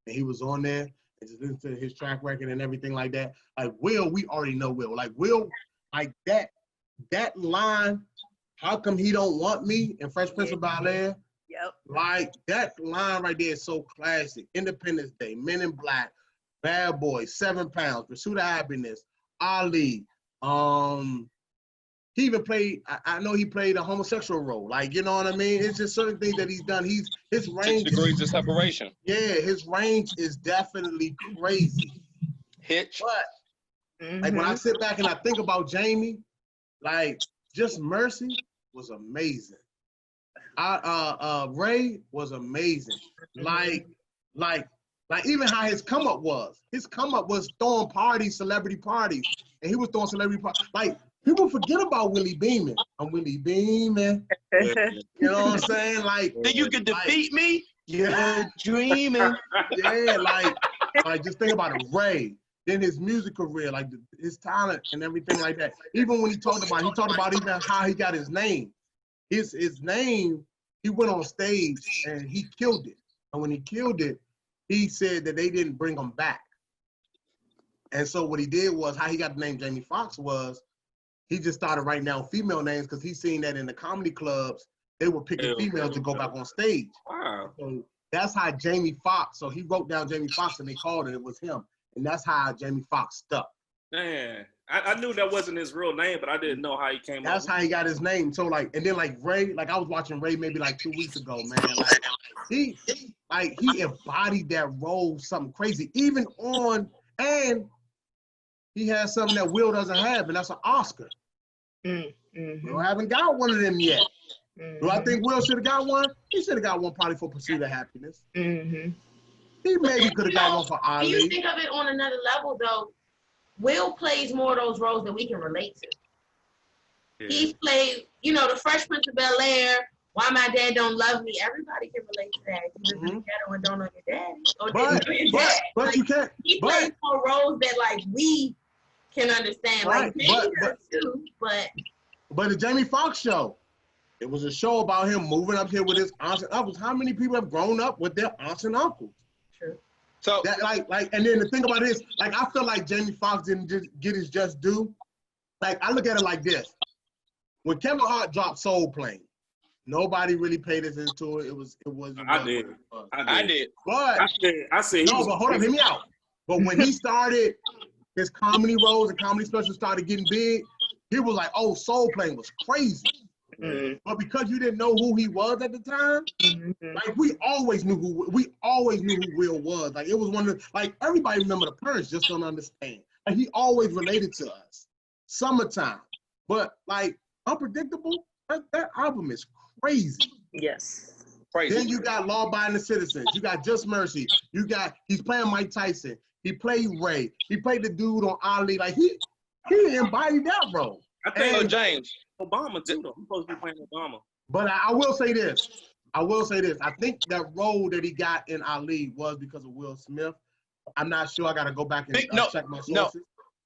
and he was on there. And just listen to his track record and everything like that. Like Will, we already know Will. Like Will, like that line, how come he don't want me in Fresh Prince of Bel-Air? Yep. Like that line right there is so classic. Independence Day, Men in Black, Bad Boys, 7 Pounds, Pursuit of Happiness, Ali. he even played. I know he played a homosexual role. Like, you know what I mean? It's just certain things that he's done. His 6 range. degrees of separation. Yeah, his range is definitely crazy. Hitch. But like when I sit back and I think about Jamie, like Just Mercy was amazing. Ray was amazing. Like even how his come up was. His come up was throwing parties, celebrity parties, and he was throwing celebrity parties. Like people forget about Willie Beeman. I'm Willie Beeman. You know what I'm saying? Like, then you can defeat me. Yeah, dreaming. Yeah, like just think about it. Ray, then his music career, like his talent and everything like that. Even when he talked about even how he got his name. His name, he went on stage and he killed it. And when he killed it, he said that they didn't bring him back. And so what he did was, how he got the name Jamie Foxx was, he just started writing down female names because he seen that in the comedy clubs, they were picking females to go back on stage. Wow. So that's how Jamie Foxx, so he wrote down Jamie Foxx and they called it was him. And that's how Jamie Foxx stuck. Man, I knew that wasn't his real name, but I didn't know how he came up. That's how he got his name. So like, and then like Ray, like I was watching Ray maybe like 2 weeks ago, man. Like he embodied that role, something crazy. Even on, and he has something that Will doesn't have, and that's an Oscar. Will haven't got one of them yet. Do I think Will should have got one? He should have got one probably for Pursuit of Happiness. He maybe could have got one for Ali. Do you think of it on another level though? Will plays more of those roles that we can relate to. Yeah. He's played, you know, the Fresh Prince of Bel-Air, Why My Dad Don't Love Me. Everybody can relate to that. You live in the ghetto and don't know your daddy. Or but like, you can't. He plays more roles that like we can understand. Like Jamie does too, but the Jamie Foxx show, it was a show about him moving up here with his aunts and uncles. How many people have grown up with their aunts and uncles? True. So that and then the thing about it is, like, I feel like Jamie Foxx didn't just get his just due. Like, I look at it like this: when Kevin Hart dropped Soul Plane, nobody really paid attention to it. It was. I did. But I said. No, but hold on, hear me out. But when he started his comedy roles and comedy specials started getting big, he was like, "Oh, Soul Plane was crazy." But because you didn't know who he was at the time, like we always knew who Will was. Like it was one of the, like everybody remember the Purge, just don't understand. Like he always related to us. Summertime, but like Unpredictable, that album is crazy. Yes. Crazy. Then you got Law Abiding Citizens. You got Just Mercy. He's playing Mike Tyson. He played Ray. He played the dude on Ali. Like he embodied that role. I think James. Obama too, though. He's supposed to be playing Obama. But I will say this. I think that role that he got in Ali was because of Will Smith. I'm not sure. I got to go back and check my sources.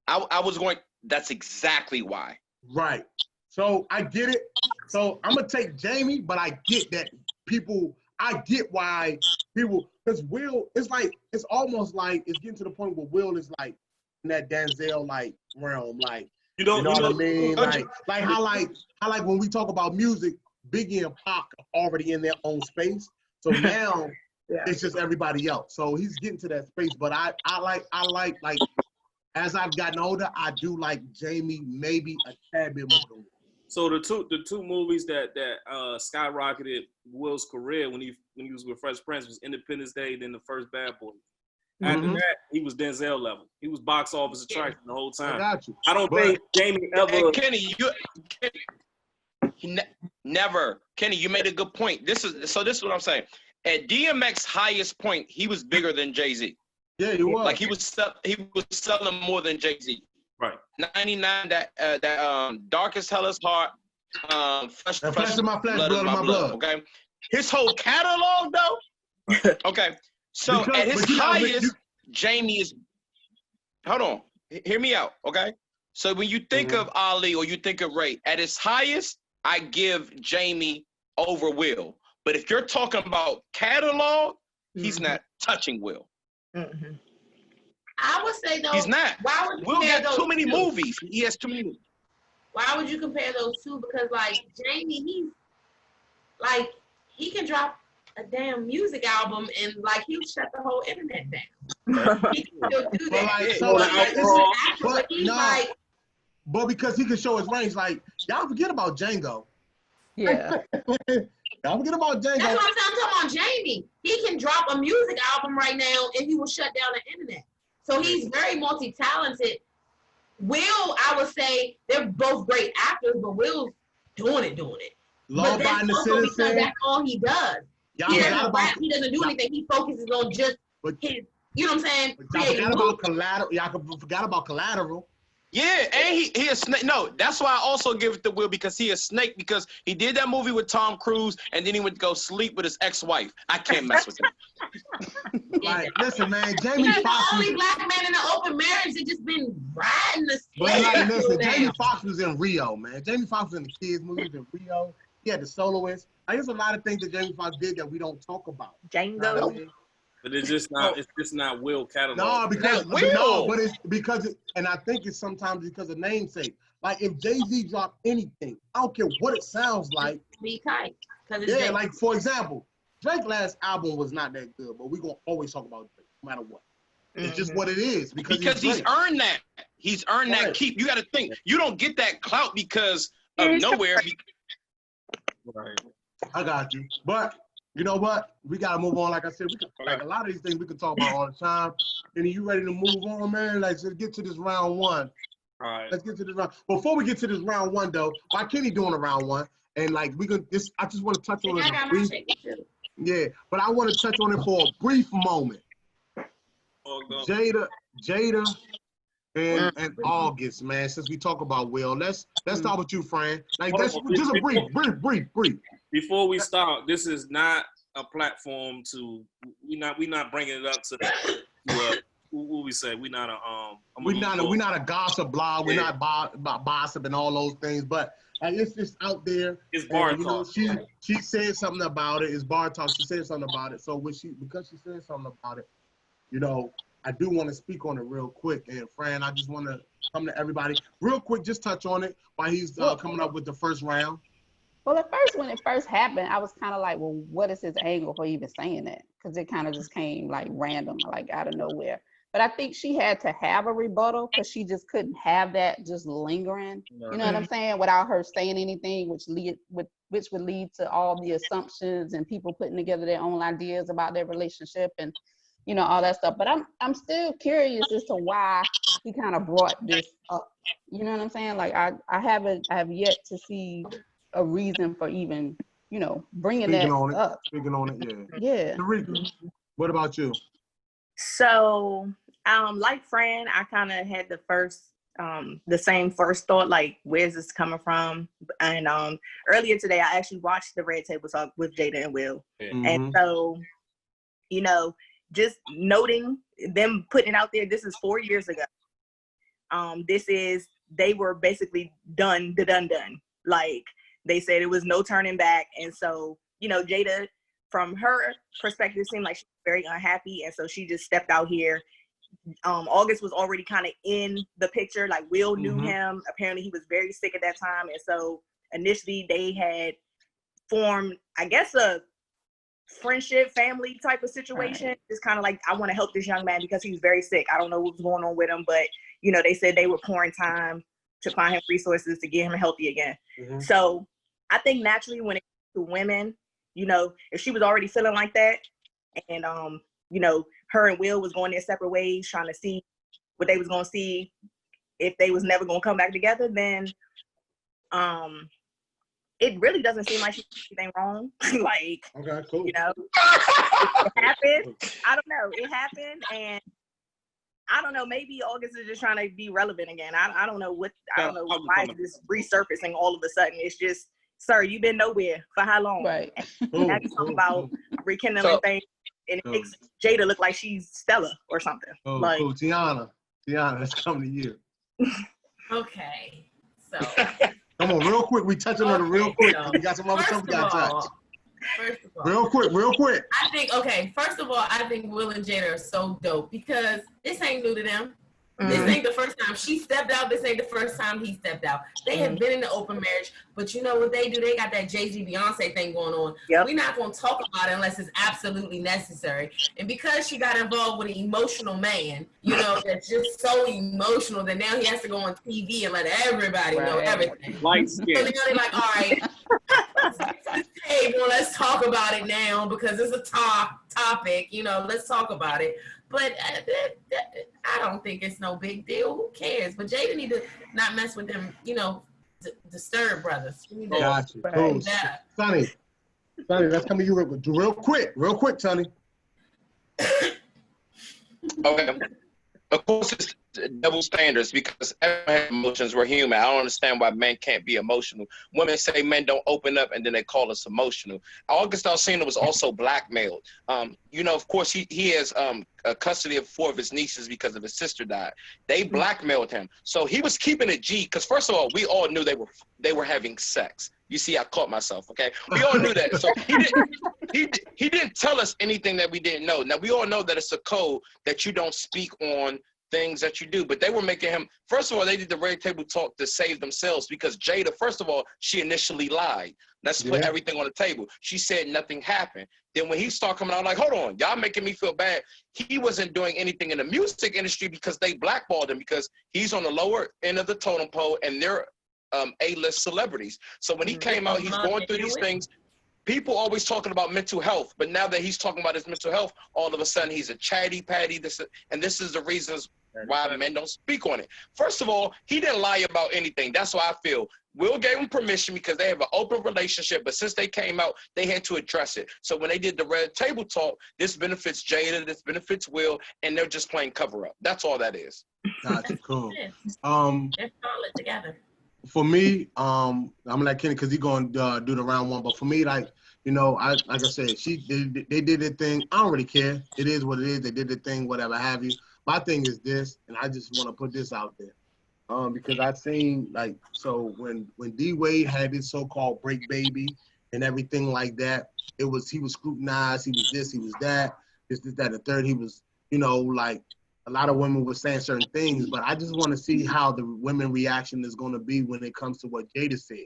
No, I was going. That's exactly why. Right. So I get it. So I'm gonna take Jamie, but I get that people. I get why people, because Will, it's almost like it's getting to the point where Will is like in that Denzel like realm, like. You know what I mean? Like how when we talk about music, Biggie and Pac are already in their own space. So now it's just everybody else. So he's getting to that space. But I like as I've gotten older, I do like Jamie maybe a tad bit more. So the two movies that skyrocketed Will's career when he was with Fresh Prince was Independence Day, then the first Bad Boys. After that, he was Denzel level. He was box office attraction the whole time. I got you. I don't think Jamie ever. Kenny, never. Kenny, you made a good point. This is what I'm saying. At DMX's highest point, he was bigger than Jay-Z. Yeah, he was. Like he was selling more than Jay-Z. Right. 99, that Darkest Heller's Heart, Flesh of My Flesh, Blood of My Blood. Okay. His whole catalog, though. Okay. So at his highest, Jamie is. Hold on, hear me out, okay? So when you think of Ali or you think of Ray, at his highest, I give Jamie over Will. But if you're talking about catalog, he's not touching Will. I would say though, he's not. Why would you Will compare got too many movies. He has too many. Why would you compare those two? Because like Jamie, he can drop a damn music album and like he'll shut the whole internet down. He can still do that. but because he can show his range, like y'all forget about Django. Yeah. Y'all forget about Django. That's what I'm talking about. Jamie, he can drop a music album right now and he will shut down the internet. So he's very multi-talented. Will, I would say they're both great actors, but Will's doing it. Law-abiding citizen. Because that's all he does. Y'all He forgot doesn't about. rap, he doesn't do anything. He focuses on just his, you know what I'm saying? Y'all forgot about Collateral. Y'all forgot about Collateral. Yeah, and he a snake. No, that's why I also give it to Will, because he a snake, because he did that movie with Tom Cruise and then he went to go sleep with his ex-wife. I can't mess with him. Like, listen, man, Jamie He's the Foxx. only black man in an open marriage that just been riding the But like, listen, down. Jamie Foxx was in Rio, man. Jamie Foxx was in the kids' movies in Rio. He had the soloist. Like, there's a lot of things that Jamie Foxx did that we don't talk about. Django. You know what I mean? But it's just not Will catalog. No, because Will. but it's because and I think it's sometimes because of namesake. Like if Jay-Z dropped anything, I don't care what it sounds like. Be tight. Yeah, like for example, Drake's last album was not that good, but we're gonna always talk about Drake, no matter what. It's just what it is because he's earned that. He's earned that keep. You got to think. You don't get that clout because of nowhere. Right. I got you, but. You know what? We gotta move on. Like I said, like a lot of these things we can talk about all the time. And you ready to move on, man? Like, let's get to this round one. All right. Let's get to this round. Before we get to this round one, though, why Kenny doing a round one? And like we could, this I just want to touch on it. Brief, yeah, but I want to touch on it for a brief moment. Jada, and August, man. Since we talk about Will, let's start with you, Fran. Like that's just a brief. Before we start, this is not a platform to we not bringing it up to what we say. We're not a gossip blog. We're not about gossip and all those things. But it's just out there. It's bar talk. She said something about it. It's bar talk. She said something about it. So because she said something about it, you know, I do want to speak on it real quick. And Fran, I just want to come to everybody real quick. Just touch on it while he's coming up with the first round. Well, at first, when it first happened, I was kind of like, well, what is his angle for even saying that? Because it kind of just came like random, like out of nowhere. But I think she had to have a rebuttal because she just couldn't have that just lingering. You know what I'm saying? Without her saying anything, which would lead to all the assumptions and people putting together their own ideas about their relationship and, you know, all that stuff. But I'm still curious as to why he kind of brought this up. You know what I'm saying? Like I have yet to see a reason for even, you know, bringing up. Speaking on it, yeah. Yeah. Tarika, what about you? So, like Fran, I kind of had the same first thought, like, where's this coming from? And earlier today, I actually watched the Red Table Talk with Jada and Will. Mm-hmm. And so, you know, just noting them putting out there, this is 4 years ago. They were basically done. Like, they said it was no turning back. And so, you know, Jada, from her perspective, seemed like she was very unhappy. And so she just stepped out here. August was already kind of in the picture. Like, Will knew him. Apparently he was very sick at that time. And so initially they had formed, I guess, a friendship, family type of situation. Right. It's kind of like, I want to help this young man because he's very sick. I don't know what's going on with him, but, you know, they said they were pouring time to find him resources to get him healthy again. Mm-hmm. So I think naturally when it comes to women, you know, if she was already feeling like that and, you know, her and Will was going their separate ways, trying to see what they was going to see if they was never going to come back together, then it really doesn't seem like she did anything wrong. Like, okay, cool. You know, it happened. I don't know. It happened. And I don't know, maybe August is just trying to be relevant again. I don't know why is this resurfacing all of a sudden. It's just, sir, you've been nowhere for how long? Right. Now you talk about rekindling things, and it makes Jada look like she's Stella or something. Oh, like, cool. Tiana, it's coming to you. Okay, so. Come on, real quick. We touching on it real quick. We got some other stuff we got to touch. First of all, real quick. I think, first of all, I think Will and Jada are so dope because this ain't new to them. This ain't the first time she stepped out. This ain't the first time he stepped out. They have been in the open marriage, but you know what they do? They got that Jay-Z Beyonce thing going on. Yep. We're not going to talk about it unless it's absolutely necessary. And because she got involved with an emotional man, you know, that's just so emotional that now he has to go on TV and let everybody know everything. Light So skin. now they're like, all right, hey, well, let's talk about it now because it's a topic, you know, let's talk about it. But I don't think it's no big deal. Who cares? But Jada need to not mess with them, you know, disturb brothers. Gotcha. Cool. Sonny, let's come to you real quick, Sonny. Okay. Of course, it's double standards because everyone has emotions. We're human. I don't understand why men can't be emotional. Women say men don't open up, and then they call us emotional. August Alsina was also blackmailed. You know, of course, he has custody of 4 of his nieces because of his sister died. They blackmailed him, so he was keeping it G. Because first of all, we all knew they were having sex. You see, I caught myself. Okay, we all knew that. So he didn't tell us anything that we didn't know. Now we all know that it's a code that you don't speak on things that you do, but they were making him, first of all, they did the red table talk to save themselves because Jada, first of all, she initially lied. Let's put everything on the table. She said nothing happened. Then when he started coming out, like, hold on, y'all making me feel bad. He wasn't doing anything in the music industry because they blackballed him because he's on the lower end of the totem pole and they're A-list celebrities. So when he came out, he's going through these things. People always talking about mental health, but now that he's talking about his mental health, all of a sudden he's a chatty patty. This is the reasons why men don't speak on it. First of all, he didn't lie about anything. That's why I feel Will gave him permission because they have an open relationship, but since they came out, they had to address it. So when they did the red table talk, this benefits Jada, this benefits Will, and they're just playing cover up. That's all that is. Gotcha, cool. They're solid together. For me, I'm like Kenny because he's going to do the round one. But for me, like, you know, like I said, they did their thing. I don't really care. It is what it is. They did their thing, whatever have you. My thing is this, and I just want to put this out there. Because I've seen, like, so when D-Wade had his so-called break baby and everything like that, he was scrutinized, he was this, he was that, this, that, and the third. He was, you know, like, a lot of women were saying certain things, but I just want to see how the women reaction is going to be when it comes to what Jada said.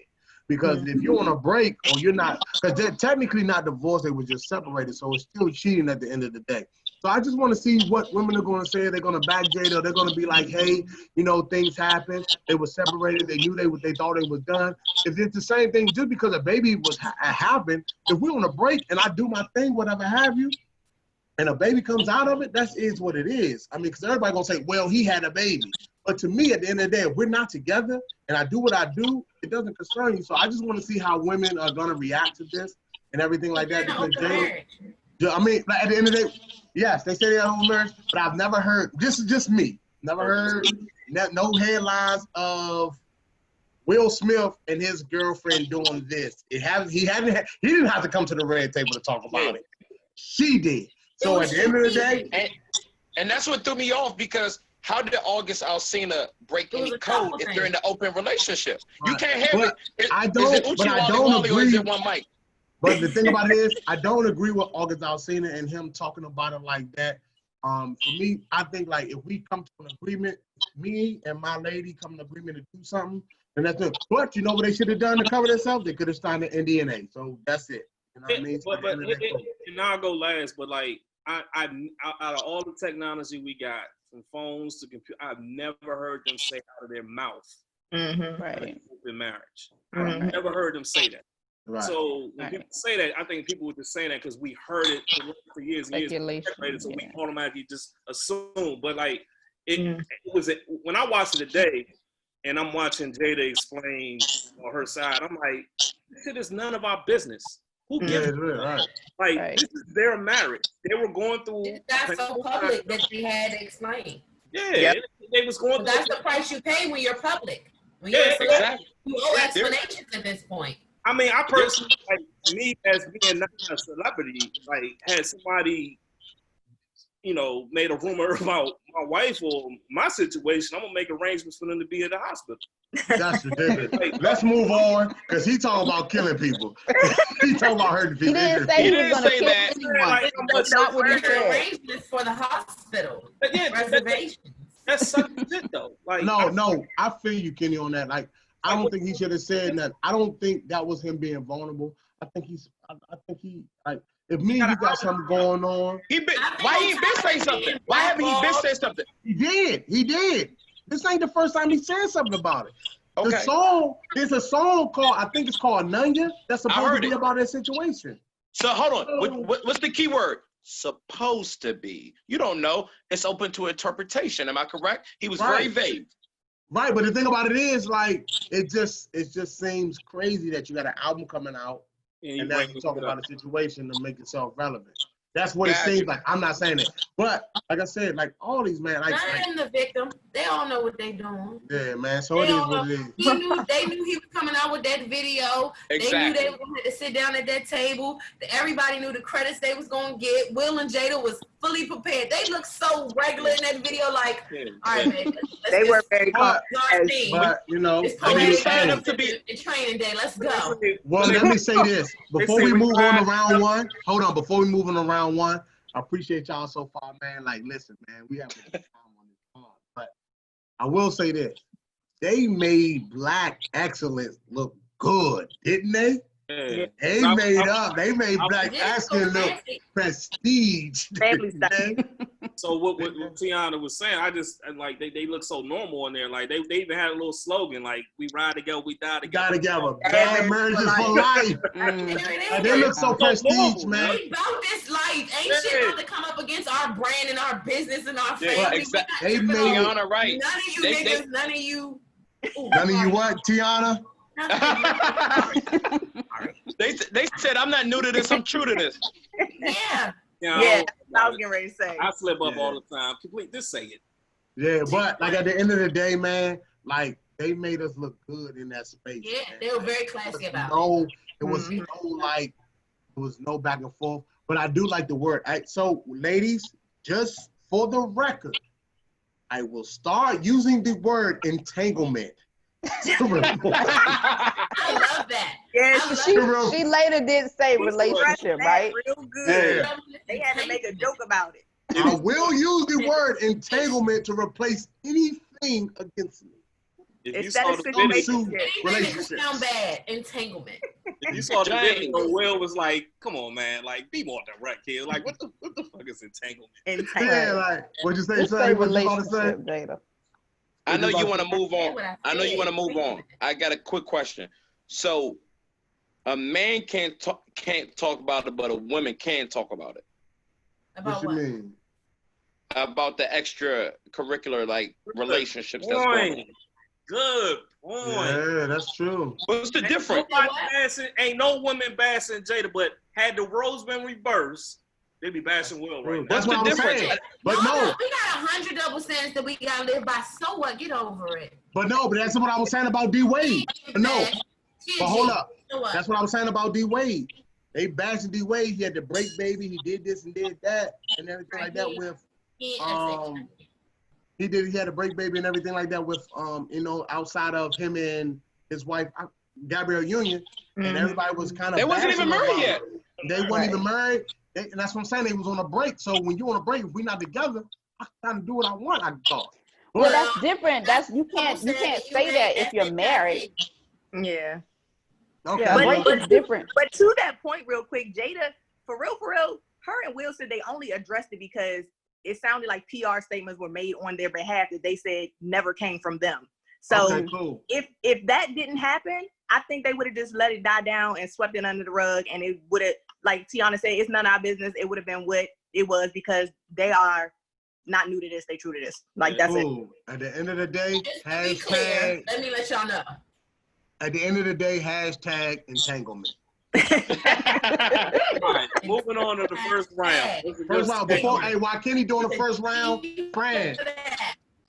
Because if you're on a break or you're not, because they're technically not divorced, they were just separated, so it's still cheating at the end of the day. So I just want to see what women are going to say. They're going to back Jada. They're going to be like, hey, you know, things happen. They were separated. They knew they thought it was done. If it's the same thing, just because a baby was happened, if we're on a break and I do my thing, whatever have you, and a baby comes out of it, that is what it is. I mean, because everybody going to say, well, he had a baby. But to me, at the end of the day, if we're not together and I do what I do, it doesn't concern you. So I just want to see how women are going to react to this and everything like that. Because Jada, I mean, like, at the end of the day, yes, they say they're open marriage, but I've never heard, this is just me, never heard no headlines of Will Smith and his girlfriend doing this. He didn't have to come to the red table to talk about it. She did. So at the end of the day. And that's what threw me off because how did August Alsina break any code if they're in an open relationship? Right. You can't have it. I don't agree. Or is it one mic? But the thing about it is, I don't agree with August Alsina and him talking about it like that. For me, I think like if we come to an agreement, me and my lady come to an agreement to do something, then that's it. But you know what they should have done to cover themselves? They could have signed the NDA. So that's it. You know what I mean? And I'll go last, but like I out of all the technology we got, from phones to computer, I've never heard them say out of their mouth, right, open marriage. I've never heard them say that. Right. So when people say that, I think people were just saying that because we heard it for years and years. So we automatically just assume. But like it was when I watched it today, and I'm watching Jada explain on her side. I'm like, this shit is none of our business. Who gives a right? Like this is their marriage. They were going through. That's so public that they had to explain. Yeah, they was going. But that's the price you pay when you're public. When you're exactly. You owe explanations at this point. I mean, I personally, like me as being not a celebrity, like had somebody, you know, made a rumor about my wife or my situation, I'm gonna make arrangements for them to be in the hospital. That's ridiculous. Let's move on, because he talking about killing people. He talking about hurting people. He didn't say he was gonna kill anyone. That's not what he said. Arrangements for the hospital. Yeah, reservations. That's such shit though. Like No, I feel you, Kenny, on that. Like, I don't think he should have said that. I don't think that was him being vulnerable. I think he like, if me and you got something going on. Why he ain't been saying something? Why haven't he been saying something? He did. This ain't the first time he said something about it. Okay. The song, there's a song called, I think it's called Nanya, that's supposed to be about that situation. So hold on, what's the key word? Supposed to be. You don't know. It's open to interpretation. Am I correct? He was very vague. Right, but the thing about it is, like, it just seems crazy that you got an album coming out and now you're talking about a situation to make yourself relevant. That's what it seems like. I'm not saying it, but like I said, like all these man, like, not even the victim. They all know what they doing. Yeah, man. So it is what it is. They knew he was coming out with that video. Exactly. They knew they were going to sit down at that table. Everybody knew the credits they was going to get. Will and Jada was fully prepared. They looked so regular in that video. Like, all right, man. They were very but you know, it's training day. Let's go. Well, let me say this before we move on to round one. Hold on, before we move on to round one, I appreciate y'all so far, man. Like, listen, man, we have a good time on this pod, but I will say this: they made Black excellence look good, didn't they? Yeah. They made Black excellence look prestige. So what Tiana was saying, I just like they look so normal in there. Like they even had a little slogan like "We ride together, we die together." Bad marriages for life. And they look so prestige, man. We about this life. Ain't shit about to come up against our brand and our business and our family. Yeah, exactly. They made Tiana right. None of you niggas, none of you. None of you what, Tiana? They said I'm not new to this. I'm true to this. Yeah. Yeah, I was getting ready to say. I slip up all the time. Just say it. Yeah, but like at the end of the day, man, like they made us look good in that space. Yeah, man. they were very classy about it. It was it was no back and forth. But I do like the word. So, ladies, just for the record, I will start using the word entanglement. I love that. Yeah, she later did say relationship, right? Real good. Yeah. They had to make a joke about it. I will use the word entanglement to replace anything against me. If you saw the relationship sound bad. Entanglement. If you saw the video, Will was like, "Come on, man! Like, be more direct here. Like, what the fuck is entanglement?" Yeah, like what'd you say? What you about to say? Jada. I know you want to move on. I got a quick question. So, a man can't talk about it, but a woman can talk about it. About what? You mean? About the extracurricular like relationships that's going on. Good point. Yeah, that's true. What's the difference? Ain't no women bashing Jada, but had the roles been reversed, they'd be bashing Will right now. That's what I'm saying. But no, we got 100 double standards that we gotta live by. So what? Get over it. But that's what I was saying about D Wade. No, but hold up. That's what I was saying about D Wade. They bashed D Wade. He had to break baby. He did this and did that and everything like that with He had to break baby and everything like that with outside of him and his wife Gabrielle Union, and everybody was kind of. They wasn't even married yet. They weren't even married. And that's what I'm saying. They was on a break. So when you on a break, if we're not together, I kind of do what I want. I thought. Well, that's different. You can't say that if you're married. Yeah. Okay. Yeah, break is different. But to that point, real quick, Jada, for real, her and Will said they only addressed it because it sounded like PR statements were made on their behalf that they said never came from them. So okay, cool. if that didn't happen, I think they would have just let it die down and swept it under the rug, and it would have, like Tiana said, it's none of our business. It would have been what it was because they are not new to this, they true to this. Like that's it. At the end of the day, hashtag. Let me let y'all know. At the end of the day, hashtag entanglement. All right, moving on to the first round. First round. Before, while Kenny doing the first round, Fran,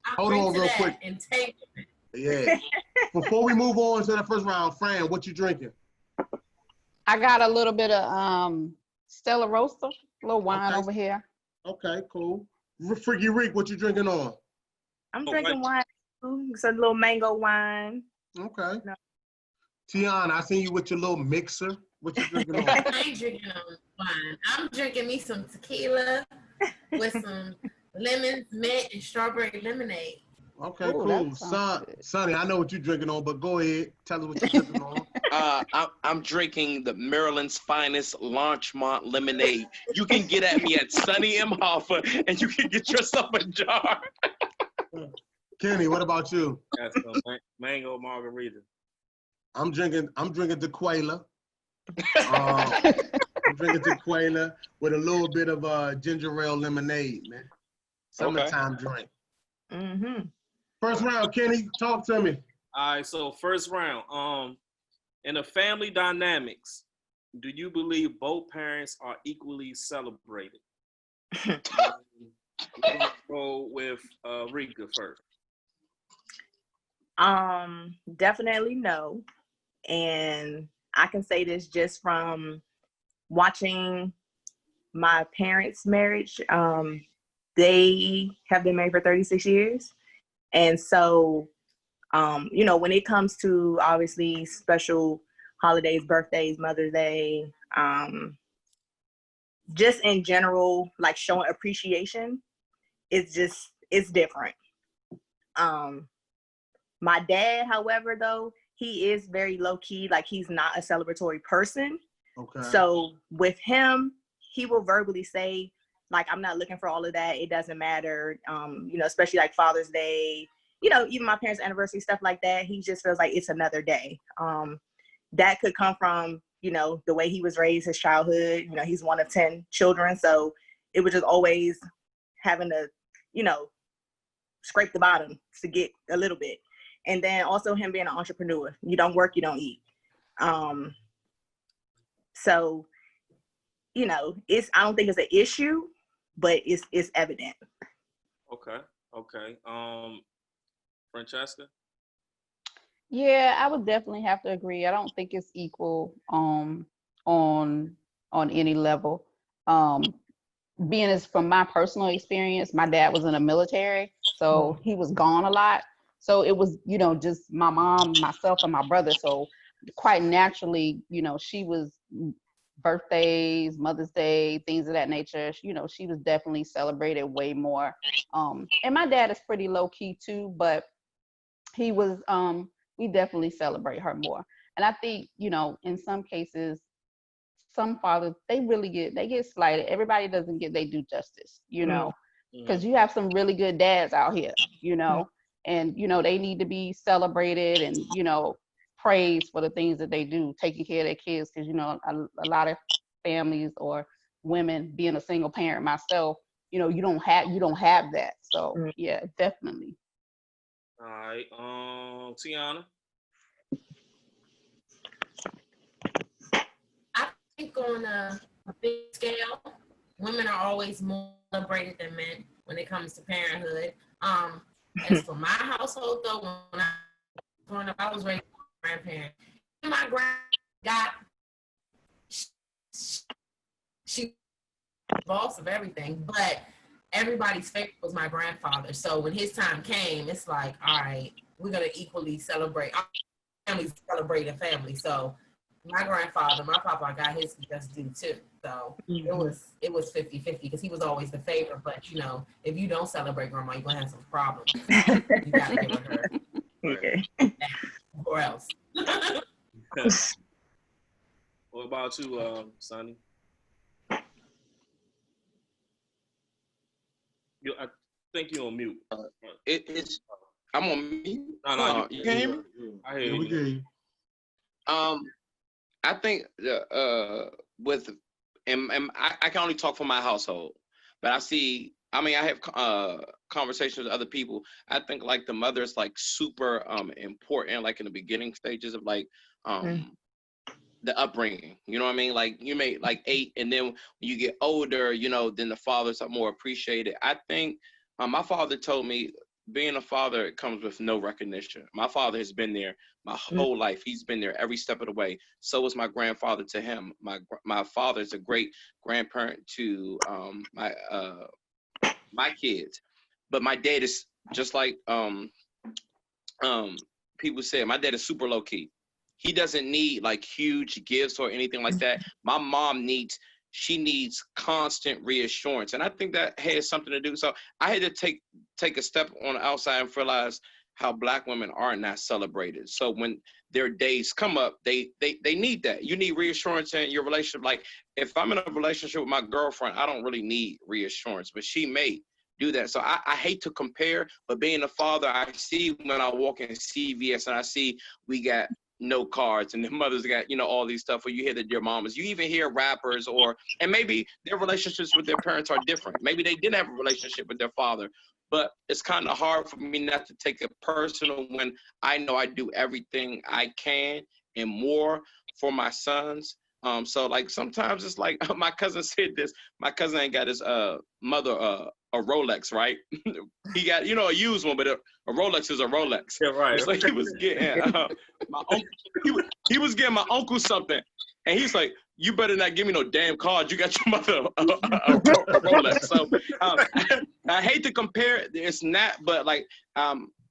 hold on real quick. Entanglement. Yeah. Before we move on to the first round, Fran, what you drinking? I got a little bit of Stella Rosa, a little wine over here. Okay, cool. Freaky Reek, what you drinking on? I'm drinking wine. It's a little mango wine. Okay. No. Tiana, I seen you with your little mixer. What you drinking on? I ain't drinking on wine. I'm drinking me some tequila with some lemon, mint, and strawberry lemonade. Okay, Ooh, cool. that sounds good. Sonny, I know what you're drinking on, but go ahead. Tell us what you're drinking on. I'm drinking the Maryland's finest Larchmont lemonade. You can get at me at Sunny M. Hoffa, and you can get yourself a jar. Kenny, what about you? That's mango margarita. I'm drinking tequila. I'm drinking tequila with a little bit of ginger ale lemonade, man. Summertime drink. Mm-hmm. First round, Kenny, talk to me. All right, so first round. In the family dynamics, do you believe both parents are equally celebrated? We're gonna go with Rika first. Definitely no. And I can say this just from watching my parents' marriage. They have been married for 36 years. And so, you know, when it comes to obviously special holidays, birthdays, Mother's Day, just in general, like showing appreciation, it's different. My dad, however, though, he is very low key, like he's not a celebratory person. Okay. So with him, he will verbally say, like, I'm not looking for all of that. It doesn't matter. You know, especially like Father's Day, you know, even my parents' anniversary, stuff like that. He just feels like it's another day. That could come from, you know, the way he was raised, his childhood. You know, he's one of 10 children. So it was just always having to, you know, scrape the bottom to get a little bit. And then also him being an entrepreneur. You don't work, you don't eat. So, you know, I don't think it's an issue, but it's evident. Okay. Francesca? Yeah, I would definitely have to agree. I don't think it's equal on any level. Being as from my personal experience, my dad was in the military, so he was gone a lot. So it was, you know, just my mom, myself, and my brother. So quite naturally, you know, she was birthdays, Mother's Day, things of that nature. You know, she was definitely celebrated way more. And my dad is pretty low key too, but he was, we definitely celebrate her more. And I think, you know, in some cases, some fathers, they get slighted. Everybody doesn't get they due justice, you know, because you have some really good dads out here, you know, and, you know, they need to be celebrated and, you know, praised for the things that they do, taking care of their kids. Because, you know, a lot of families or women, being a single parent myself, you know, you don't have that. So yeah, definitely. All right. Tiana? I think on a big scale, women are always more celebrated than men when it comes to parenthood. As for my household, though, when I was growing up, I was raised by a grandparent. My grand got she boss of everything, but everybody's favorite was my grandfather. So when his time came, it's like, all right, we're gonna equally celebrate. Our families celebrate a family. So my grandfather, my papa got his just due too. So it was 50-50 because he was always the favorite. But you know, if you don't celebrate grandma, you're gonna have some problems. You gotta give her Okay. or else. What about you, Sonny? I think you're on mute. I'm on mute. No, you can hear me? I hear you. We hear you. I think I can only talk for my household, but I have conversations with other people. I think like the mother is like super important, like in the beginning stages of like the upbringing. You know what I mean? Like you may like 8, and then when you get older, you know, then the fathers are more appreciated. I think my father told me being a father comes with no recognition. My father has been there my whole life. He's been there every step of the way. So was my grandfather to him. My father is a great grandparent to my kids. But my dad is just like people say, my dad is super low key. He doesn't need like huge gifts or anything like that. My mom needs she needs constant reassurance. And I think that has something to do. So I had to take a step on the outside and realize how Black women are not celebrated. So when their days come up, they need that. You need reassurance in your relationship. Like if I'm in a relationship with my girlfriend, I don't really need reassurance, but she may do that. So I hate to compare, but being a father, I see when I walk in CVS and I see we got no cards and the mothers got, you know, all these stuff where you hear that their mamas, you even hear rappers and maybe their relationships with their parents are different. Maybe they didn't have a relationship with their father, but it's kind of hard for me not to take it personal when I know I do everything I can and more for my sons. So like sometimes it's like my cousin said this, my cousin ain't got his mother a Rolex, right? He got, you know, a used one, but a Rolex is a Rolex. Yeah, right. So he was getting my uncle, he was getting my uncle something, and he's like, "You better not give me no damn card. You got your mother a Rolex." So I hate to compare. It's not, but like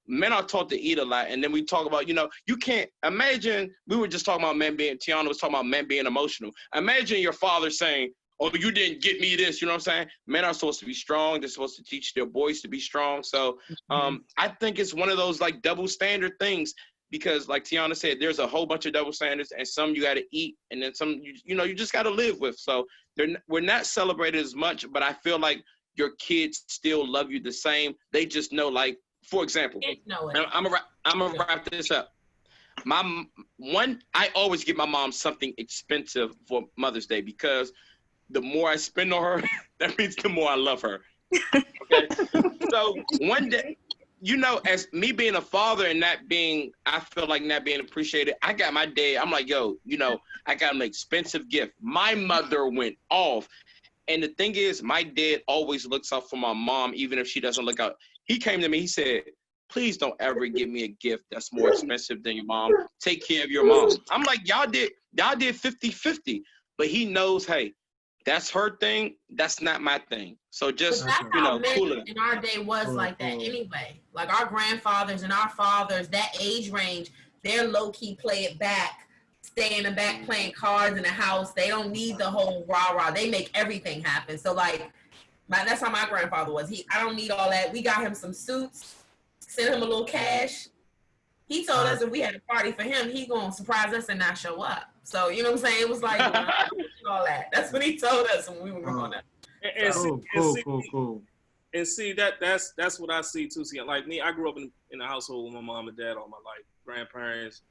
men are taught to eat a lot, and then we talk about, you know, you can't imagine. We were just talking about men being. Tiana was talking about men being emotional. Imagine your father saying, "Oh, you didn't get me this," you know what I'm saying? Men are supposed to be strong. They're supposed to teach their boys to be strong. So I think it's one of those like double standard things, because like Tiana said, there's a whole bunch of double standards, and some you got to eat, and then some, you know, you just got to live with. So we're not celebrated as much, but I feel like your kids still love you the same. They just know, like, for example, I'm gonna wrap this up. I always give my mom something expensive for Mother's Day, because the more I spend on her, that means the more I love her. Okay. So one day, you know, as me being a father and I feel like not being appreciated, I got my dad, I'm like, yo, you know, I got an expensive gift. My mother went off. And the thing is, my dad always looks out for my mom, even if she doesn't look out. He came to me, he said, "Please don't ever give me a gift that's more expensive than your mom. Take care of your mom." I'm like, y'all did 50-50. But he knows, hey, that's her thing. That's not my thing. So just, you know, cool it. In our day was like that anyway. Like our grandfathers and our fathers, that age range, they're low key play it back, stay in the back playing cards in the house. They don't need the whole rah-rah. They make everything happen. So like, that's how my grandfather was. I don't need all that. We got him some suits, sent him a little cash. He told us if we had a party for him, he gonna surprise us and not show up. So, you know what I'm saying? It was like, all that. That's what he told us when we were going out. Cool. And see, that's what I see too. See, like me, I grew up in a household with my mom and dad all my life. Grandparents,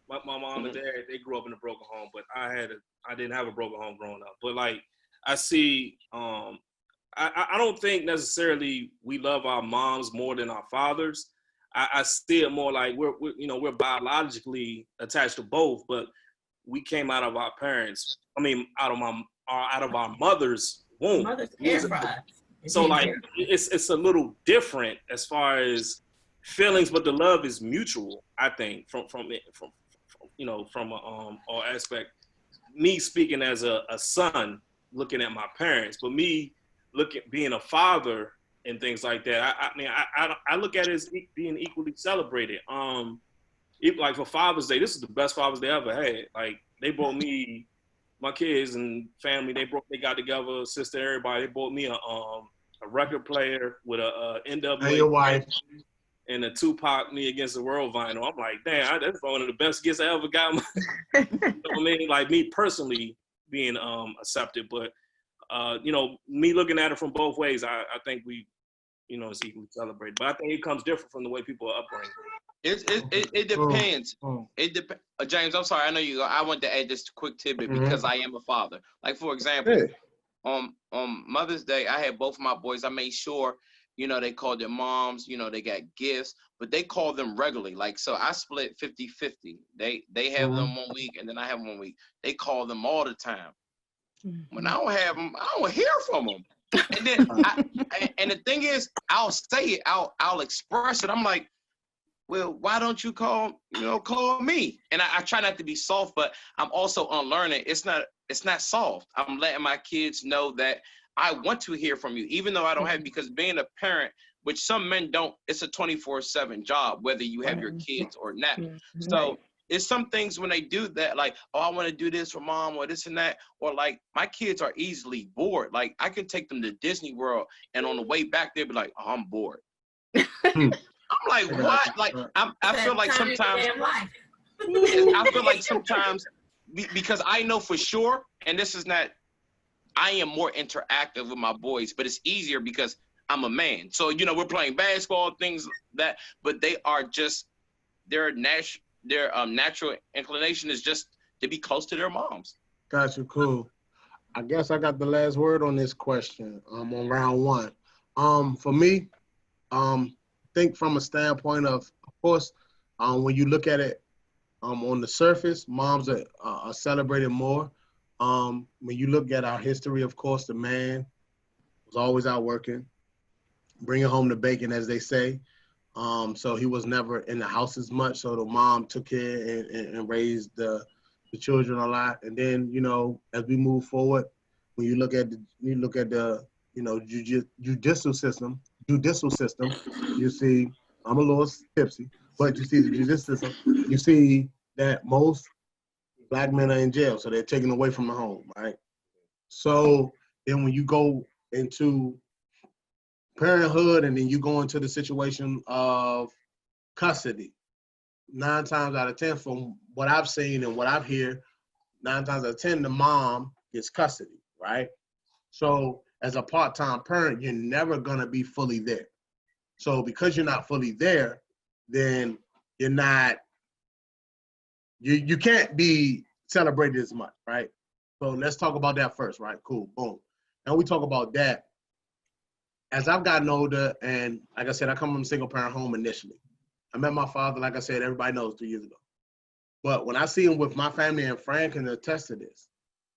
my mom and dad, they grew up in a broken home, but I didn't have a broken home growing up. But like, I see, I don't think necessarily we love our moms more than our fathers. I see it more like we're biologically attached to both, but we came out of our parents. I mean, out of our mother's womb. Mothers care for us. So like, it's a little different as far as feelings, but the love is mutual. I think from our aspect. Me speaking as a son, looking at my parents, but me being a father and things like that. I look at it as being equally celebrated. Like for Father's Day, this is the best Father's Day I ever had. Like they brought me, my kids and family, they got together, sister, everybody. They brought me a record player with a NWA and your wife and a Tupac Me Against the World vinyl. I'm like, damn, that's one of the best gifts I ever got. I mean, like me personally being accepted, but me looking at it from both ways, I think we, it's equally celebrated. But I think it comes different from the way people are upbringing. It depends. It depends. James, I'm sorry. I know you. I want to add this quick tidbit because I am a father. Like for example, on Mother's Day, I had both of my boys. I made sure, they called their moms. They got gifts, but they call them regularly. Like so, I split 50-50. They have them 1 week, and then I have 1 week. They call them all the time. When I don't have them, I don't hear from them. And then, and the thing is, I'll say it. I'll express it. I'm like, well, why don't you call me? And I try not to be soft, but I'm also unlearning. It's not soft. I'm letting my kids know that I want to hear from you, even though I don't have, because being a parent, which some men don't, it's a 24/7 job, whether you have your kids or not. So it's some things when they do that, like, oh, I want to do this for mom or this and that, or like my kids are easily bored. Like I can take them to Disney World and on the way back they'll be like, oh, I'm bored. I'm like, what? Like I feel like sometimes I feel like sometimes because I know for sure, and this is not, I am more interactive with my boys, but it's easier because I'm a man. So, you know, we're playing basketball, things that, but they are just, their natural inclination is just to be close to their moms. Gotcha, cool. I guess I got the last word on this question on round one. For me, think from a standpoint of course, when you look at it on the surface, moms are celebrated more. When you look at our history, of course, the man was always out working, bringing home the bacon, as they say. So he was never in the house as much. So the mom took care and raised the children a lot. And then, you know, as we move forward, when you look at the you know, judicial system, you see, I'm a little tipsy, but you see the judicial system, you see that most Black men are in jail, so they're taken away from the home, right? So then when you go into parenthood and then you go into the situation of custody, 9 times out of 10 from what I've seen and what I've heard, 9 times out of 10 the mom gets custody, right? So as a part-time parent, you're never gonna be fully there. So because you're not fully there, then you're not, you can't be celebrated as much, right? So let's talk about that first, right? Cool, boom. Now we talk about that. As I've gotten older, and like I said, I come from a single parent home initially. I met my father, like I said, everybody knows, 2 years ago. But when I see him with my family, and Frank can attest to this,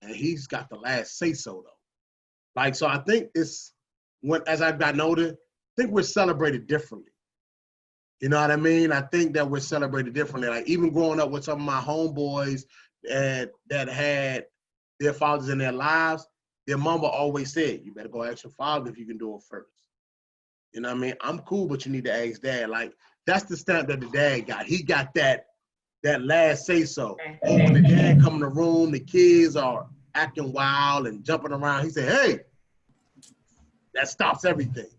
and he's got the last say so though. Like, so I think it's, as I've gotten older, I think we're celebrated differently. You know what I mean? I think that we're celebrated differently. Like even growing up with some of my homeboys that had their fathers in their lives, their mama always said, you better go ask your father if you can do it first. You know what I mean? I'm cool, but you need to ask dad. Like that's the stamp that the dad got. He got that last say so. When the dad come in the room, the kids are acting wild and jumping around. He said, hey, that stops everything.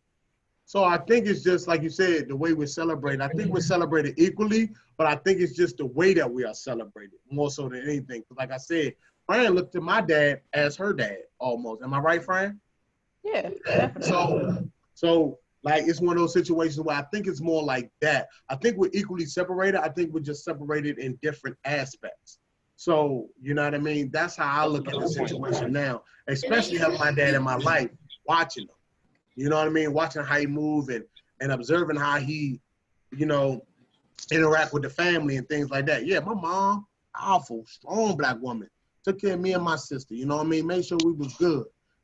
So I think it's just like you said, the way we're celebrated. I think we're celebrated equally, but I think it's just the way that we are celebrated more so than anything. Because like I said, Fran looked at my dad as her dad almost. Am I right, Fran? Yeah, definitely. So like it's one of those situations where I think it's more like that. I think we're equally separated. I think we're just separated in different aspects. So you know what I mean? That's how I look at the situation now, especially having my dad in my life, watching him. You know what I mean? Watching how he move and observing how he, you know, interact with the family and things like that. Yeah, my mom, powerful, strong Black woman, took care of me and my sister. You know what I mean? Made sure we was good.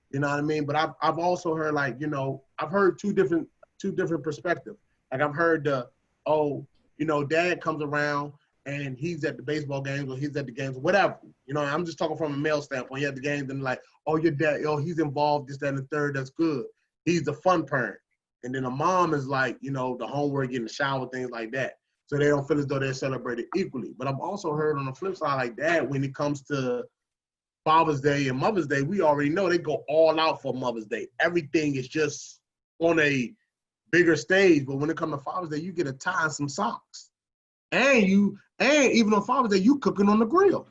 You know what I mean? But I've also heard like, you know, I've heard two different perspectives. Like I've heard you know, dad comes around and he's at the baseball games or he's at the games or whatever. You know, I'm just talking from a male standpoint. He's at the games and like, oh, your dad, he's involved, this, that, and the third, that's good. He's the fun parent. And then a mom is like, you know, the homework, getting the shower, things like that. So they don't feel as though they're celebrated equally. But I've also heard on the flip side like that, when it comes to Father's Day and Mother's Day, we already know they go all out for Mother's Day. Everything is just on a bigger stage. But when it comes to Father's Day, you get a tie and some socks. And even on Father's Day, you cooking on the grill.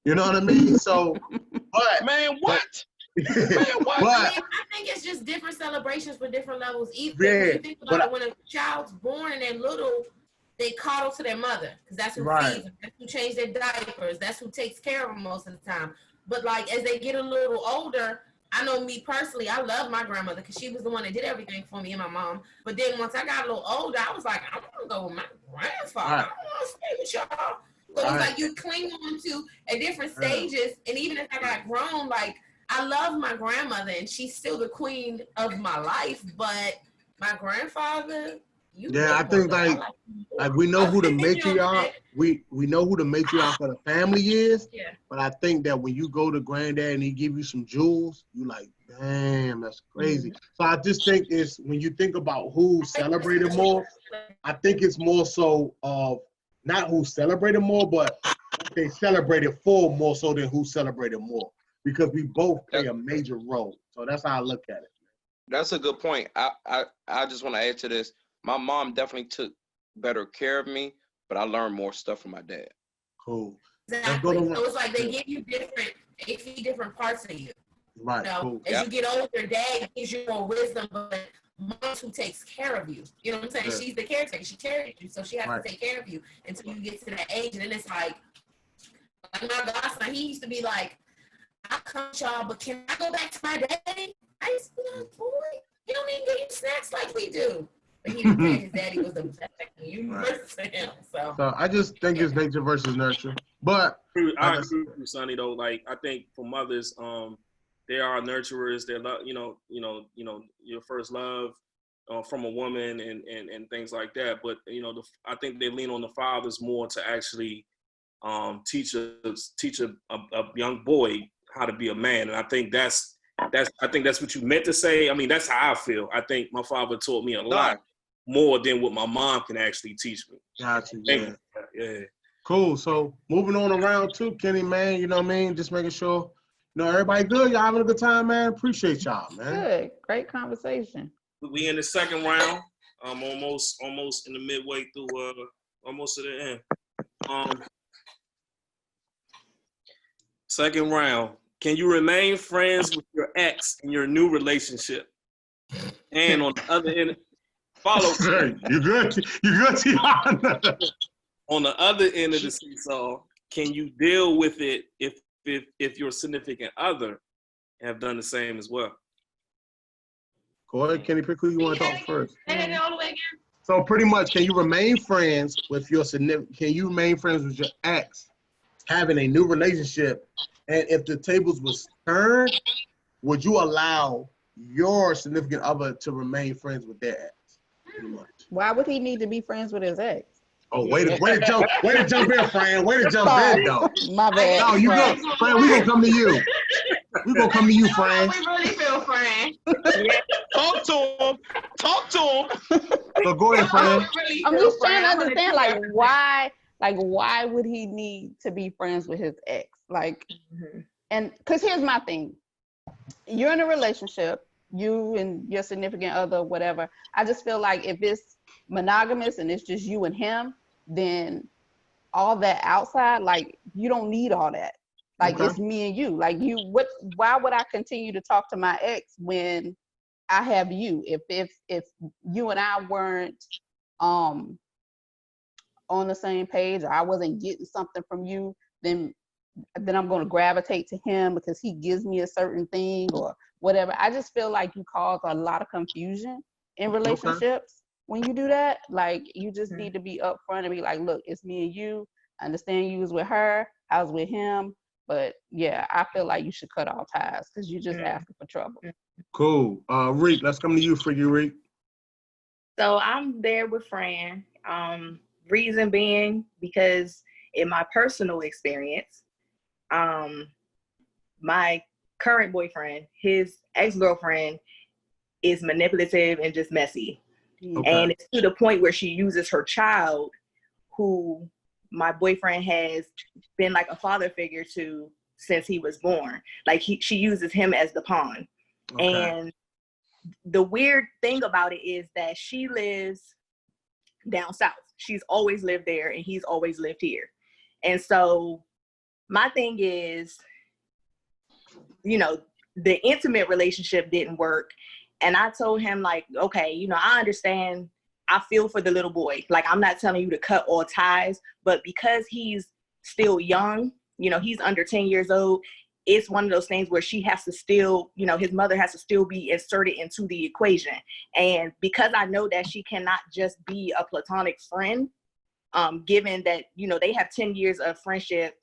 You know what I mean? So, but Man, what? But, I think it's just different celebrations for different levels. Even if you think about it, when a child's born and they're little, they coddle to their mother because that's who feeds them, that's who changes their diapers, that's who takes care of them most of the time. But like as they get a little older, I know me personally, I love my grandmother because she was the one that did everything for me and my mom. But then once I got a little older, I was like, I want to go with my grandfather. I don't want to stay with y'all. So it's like you cling on to at different stages. And even if I got grown, like I love my grandmother and she's still the queen of my life, but my grandfather, I think like we know who the matriarch, we know who the matriarch of the family is. Yeah. But I think that when you go to granddad and he give you some jewels, you like, damn, that's crazy. So I just think it's when you think about who celebrated more, I think it's more so of not who celebrated more, but they celebrated for more so than who celebrated more, because we both play a major role. So that's how I look at it. That's a good point. I just want to add to this. My mom definitely took better care of me, but I learned more stuff from my dad. Cool. Exactly. So it's like they give you they feed different parts of you. Right. You know, Cool. as you get older, dad gives you more wisdom, but mom's who takes care of you. You know what I'm saying? Yeah. She's the caretaker. She carries you, so she has Right. to take care of you until you get to that age. And then it's like my godson, he used to be like, I'll come to y'all, but can I go back to my daddy? I used to be like, boy, he don't even get you snacks like we do. But he didn't care his daddy was the best in the universe to him. So I just think it's nature versus nurture. But I agree with you, Sonny, though. Like, I think for mothers, they are nurturers. They're love, you know, your first love from a woman and things like that. But you know, I think they lean on the fathers more to actually teach a young boy how to be a man. And I think that's what you meant to say. I mean, that's how I feel. I think my father taught me a lot more than what my mom can actually teach me. Gotcha. Yeah. Cool. So moving on around too, Kenny, man, you know what I mean? Just making sure, you know, everybody good. Y'all having a good time, man. Appreciate y'all, man. Good. Great conversation. We in the second round. Almost in the midway through, almost to the end. Second round. Can you remain friends with your ex in your new relationship? And on the other end, You good, Tiana? On the other end of the seesaw, can you deal with it if your significant other have done the same as well? Go ahead, Kenny, pick who you want to talk first. Say that all the way again. So pretty much, can you remain friends with your ex having a new relationship? And if the tables was turned, would you allow your significant other to remain friends with their ex? Pretty much. Why would he need to be friends with his ex? Oh, way to jump in, Fran. Way to jump in, though. My bad. No, you good. Fran, we gonna come to you. We gonna come to you, Fran. We really feel, Fran. Talk to him. So go ahead, Fran. I'm just trying to understand, why would he need to be friends with his ex? Like, and because here's my thing. You're in a relationship, you and your significant other, whatever. I just feel like if it's monogamous and it's just you and him, then all that outside, like, you don't need all that. Like, It's me and you. Like, why would I continue to talk to my ex when I have you? If you and I weren't on the same page, or I wasn't getting something from you, then I'm going to gravitate to him because he gives me a certain thing or whatever. I just feel like you cause a lot of confusion in relationships when you do that. Like, you just need to be upfront and be like, look, it's me and you. I understand you was with her, I was with him. But yeah, I feel like you should cut all ties because you're just asking for trouble. Cool. Reek, let's come to you for you, Reek. So I'm there with Fran. Reason being because in my personal experience, my current boyfriend, his ex-girlfriend is manipulative and just messy. Okay. And it's to the point where she uses her child, who my boyfriend has been like a father figure to since he was born. Like, she uses him as the pawn. Okay. And the weird thing about it is that she lives down south. She's always lived there and he's always lived here. And so my thing is, you know, the intimate relationship didn't work. And I told him, like, okay, you know, I understand. I feel for the little boy. Like, I'm not telling you to cut all ties, but because he's still young, you know, he's under 10 years old, it's one of those things where she has to still, you know, his mother has to still be inserted into the equation. And because I know that she cannot just be a platonic friend, given that, you know, they have 10 years of friendship,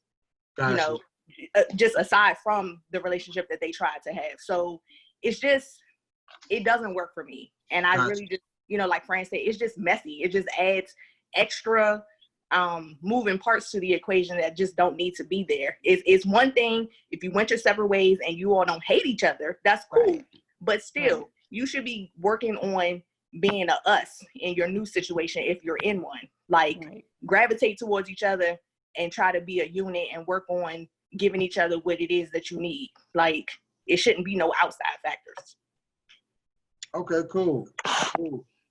you know, just aside from the relationship that they tried to have. So it's just, it doesn't work for me. And I really just, you know, like Fran said, it's just messy. It just adds extra moving parts to the equation that just don't need to be there. It's one thing if you went your separate ways and you all don't hate each other, that's cool. Right. But still, you should be working on being a us in your new situation if you're in one. Like, gravitate towards each other and try to be a unit and work on giving each other what it is that you need. Like, it shouldn't be no outside factors. Okay, cool.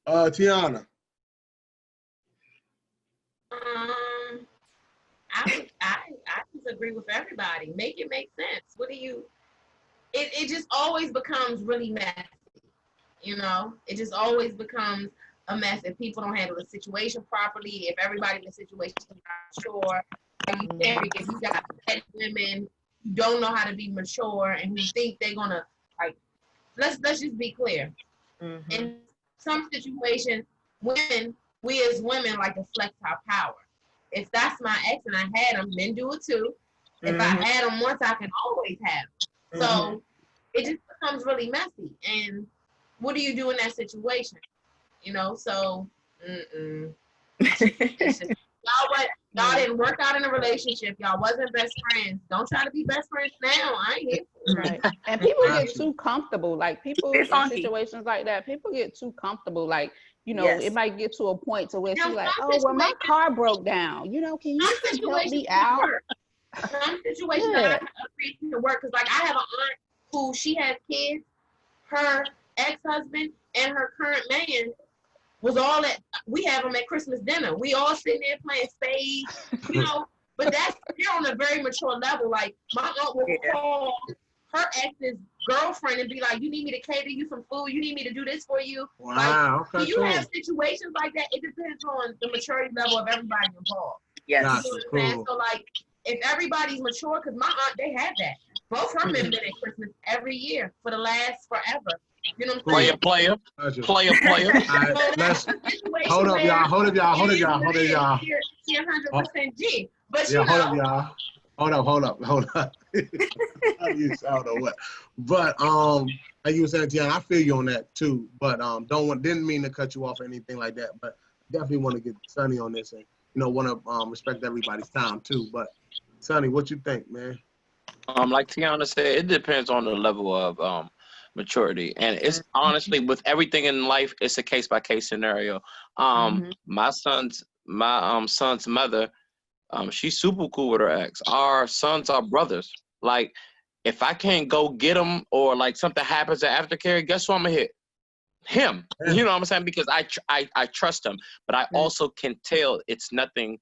Tiana. I disagree with everybody. Make it make sense. What do you? It just always becomes really messy. You know, it just always becomes a mess if people don't handle the situation properly. If everybody in the situation is not sure, like you said, if you got petty women who don't know how to be mature and who think they're gonna like, let's just be clear. Mm-hmm. In some situations, women, we as women like to flex our power. If that's my ex and I had him, men do it too. If I had him once, I can always have him. So it just becomes really messy. And what do you do in that situation? You know, so y'all didn't work out in a relationship. Y'all wasn't best friends. Don't try to be best friends now. I ain't here for it. Right. And people get too comfortable. Like people in situations like that, people get too comfortable. Like, you know, it might get to a point to where she's like, oh, well, my car broke down. You know, can you just help me out? Some situations I agree to work because, like, I have an aunt who she has kids. Her ex-husband and her current man was all at. We have them at Christmas dinner. We all sitting there playing spades, you know. But you're on a very mature level. Like my aunt will call her ex's girlfriend and be like, "You need me to cater you some food. You need me to do this for you." Wow. Like, you have situations like that. It depends on the maturity level of everybody involved. Yes. You know what I'm saying? So like, if everybody's mature, because my aunt, they had that. Both her men been at Christmas every year for the last forever. You know what I'm saying? Player. Right, let's hold up, y'all. She 100% G. But yeah, hold up, y'all. Hold up. You sound or what? But like you were saying, Tiana, I feel you on that too. But didn't mean to cut you off or anything like that. But definitely want to get Sonny on this and want to respect everybody's time too. But Sonny, what you think, man? Like Tiana said, it depends on the level of maturity, and it's honestly with everything in life, it's a case by case scenario. My son's mother, she's super cool with her ex. Our sons are brothers. Like, if I can't go get them or like something happens at aftercare, guess who I'm gonna hit? Him. You know what I'm saying? Because I trust him, but I also can tell it's nothing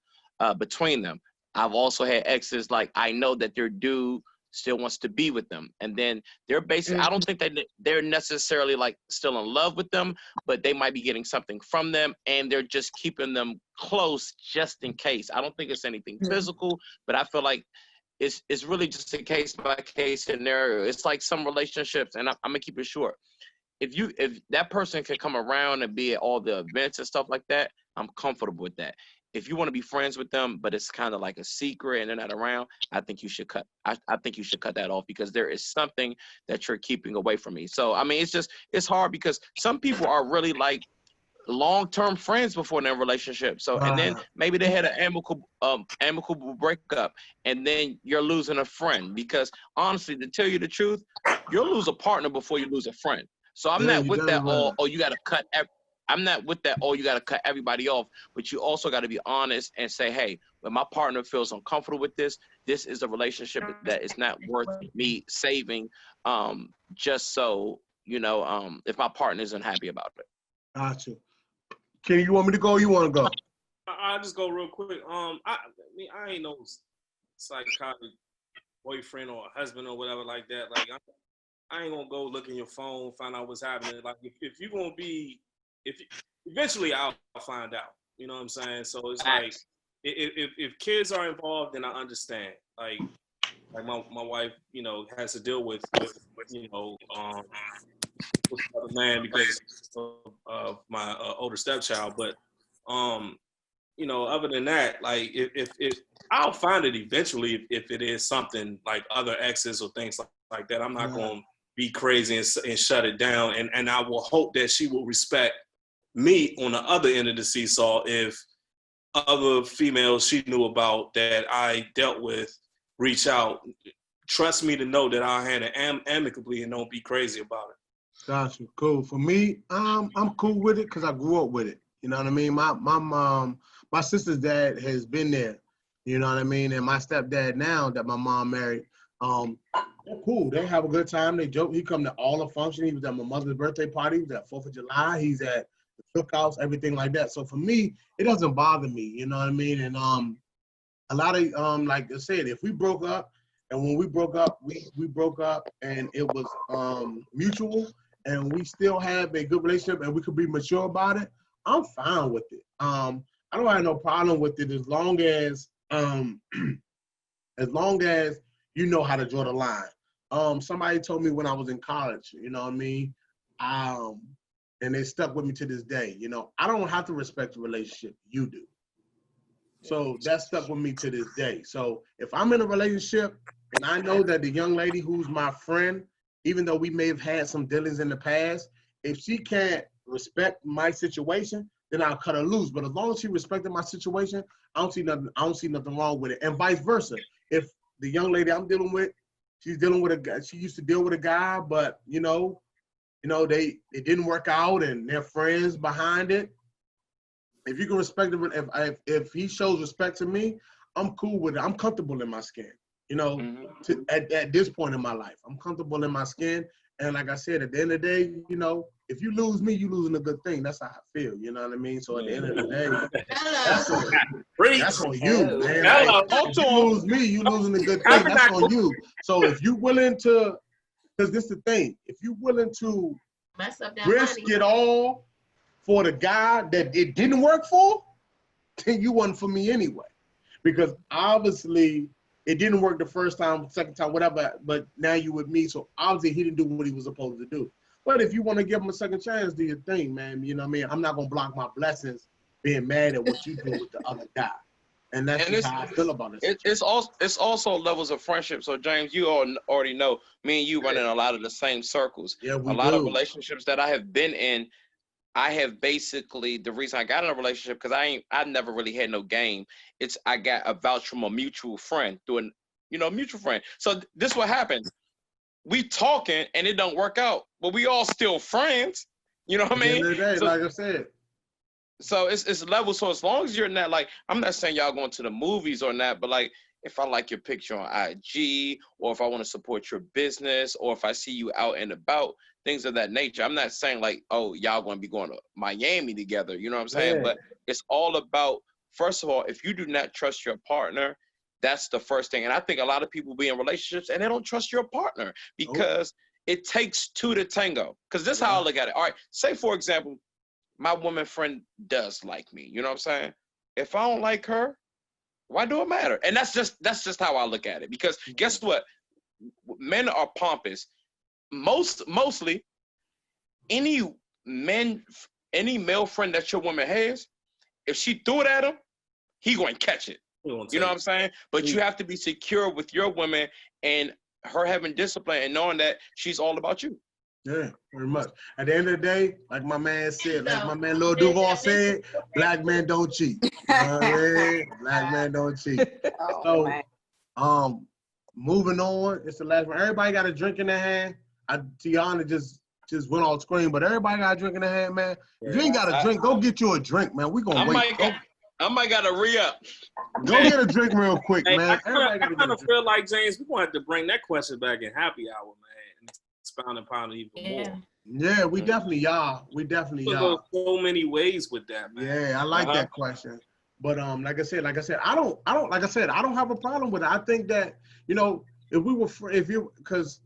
between them. I've also had exes, like, I know that their dude still wants to be with them, and then they're basically, I don't think that they're necessarily like still in love with them, but they might be getting something from them, and they're just keeping them close just in case. I don't think it's anything physical, but I feel like it's really just a case by case scenario. It's like some relationships, and I'm gonna keep it short. If that person can come around and be at all the events and stuff like that, I'm comfortable with that. If you want to be friends with them, but it's kind of like a secret and they're not around, I think you should cut. I think you should cut that off, because there is something that you're keeping away from me. So I mean, it's hard because some people are really like long-term friends before their relationship. So and then maybe they had an amicable breakup, and then you're losing a friend. Because honestly, to tell you the truth, you'll lose a partner before you lose a friend. So I'm not with that all. Oh, you got to cut. I'm not with that. Oh, you got to cut everybody off. But you also got to be honest and say, hey, when my partner feels uncomfortable with this is a relationship that is not worth me saving. Just so if my partner isn't happy about it. Gotcha. Kenny, you want me to go? Or you want to go? I'll just go real quick. I ain't no psychotic boyfriend or husband or whatever like that. Like, I ain't gonna go look in your phone, find out what's happening. Like, if you're gonna be, eventually I'll find out. You know what I'm saying? So it's like, if kids are involved, then I understand. Like my wife, has to deal with with another man because of my older stepchild. But other than that, like if I'll find it eventually if it is something like other exes or things like that. I'm not going to be crazy and shut it down. And I will hope that she will respect me on the other end of the seesaw if other females she knew about that I dealt with reach out. Trust me to know that I'll handle it amicably and don't be crazy about it. Gotcha. Cool. For me, I'm cool with it because I grew up with it. You know what I mean? My my sister's dad has been there. You know what I mean? And my stepdad now that my mom married, they're cool. They have a good time. They joke. He come to all the functions. He was at my mother's birthday party. He was at 4th of July. He's at the cookouts, everything like that. So for me, it doesn't bother me. You know what I mean? And a lot of like I said, if we broke up, and when we broke up, we broke up, and it was mutual, and we still have a good relationship, and we could be mature about it. I'm fine with it. I don't have no problem with it as long as you know how to draw the line. Somebody told me when I was in college, you know what I mean? And they stuck with me to this day. You know, I don't have to respect the relationship. You do. So that stuck with me to this day. So if I'm in a relationship and I know that the young lady who's my friend, even though we may have had some dealings in the past, if she can't respect my situation, then I'll cut her loose. But as long as she respected my situation, I don't see nothing wrong with it. And vice versa. If the young lady I'm dealing with, she's dealing with a guy, she used to deal with a guy, but it didn't work out and they're friends behind it. If you can respect him, if he shows respect to me, I'm cool with it. I'm comfortable in my skin. At this point in my life, I'm comfortable in my skin. And like I said, at the end of the day, if you lose me, you losing a good thing. That's how I feel. You know what I mean? So at the end of the day, that's on you, man. Like, if you lose me, you losing a good thing. That's on you. So if you willing to, because this is the thing, if you willing to mess up that risk money. it all for the guy that it didn't work for, then you wasn't for me anyway. Because obviously it didn't work the first time, second time, whatever, but now you with me, so obviously he didn't do what he was supposed to do. But if you want to give him a second chance, do your thing, man. You know what I mean? I'm not going to block my blessings being mad at what you do with the other guy. And that's just how I feel about it. It's also levels of friendship. So James, you all already know, me and you run in a lot of the same circles. Yeah, we a lot do. of relationships that I have been in, I have basically, the reason I got in a relationship, because I never really had no game. It's I got a vouch from a mutual friend through a mutual friend. So this what happens. We talking and it don't work out, but we all still friends. You know what I mean? At the end of the day, So, like I said. So it's levels. So as long as you're not, like, I'm not saying y'all going to the movies or not, but like if I like your picture on IG, or if I want to support your business, or if I see you out and about, things of that nature. I'm not saying like, oh, y'all going to be going to Miami together. You know what I'm saying? Yeah. But it's all about, first of all, if you do not trust your partner, that's the first thing. And I think a lot of people be in relationships and they don't trust your partner because it takes two to tango. Because this is how I look at it. All right, say for example, my woman friend does like me. You know what I'm saying? If I don't like her, why do it matter? And that's just how I look at it. Because guess what? Men are pompous. Mostly, any male friend that your woman has, if she threw it at him, he going to catch it. You know what I'm saying? But you have to be secure with your woman and her having discipline and knowing that she's all about you. Yeah, very much. At the end of the day, like my man said, like my man Lil Duval said, black men don't cheat. You know what I mean? Black men don't cheat. So, moving on, it's the last one. Everybody got a drink in their hand. Tiana just went off screen, but everybody got a drink in their hand, man. If you ain't got a drink, go get you a drink, man. We gonna wait. I might gotta re-up. Go get a drink real quick, man. I kind of feel like, James, we're gonna have to bring that question back in happy hour, man, and expound upon it even more. Yeah, we definitely are. So many ways with that, man. Yeah, I like that question. But like I said, I don't have a problem with it. I think that, because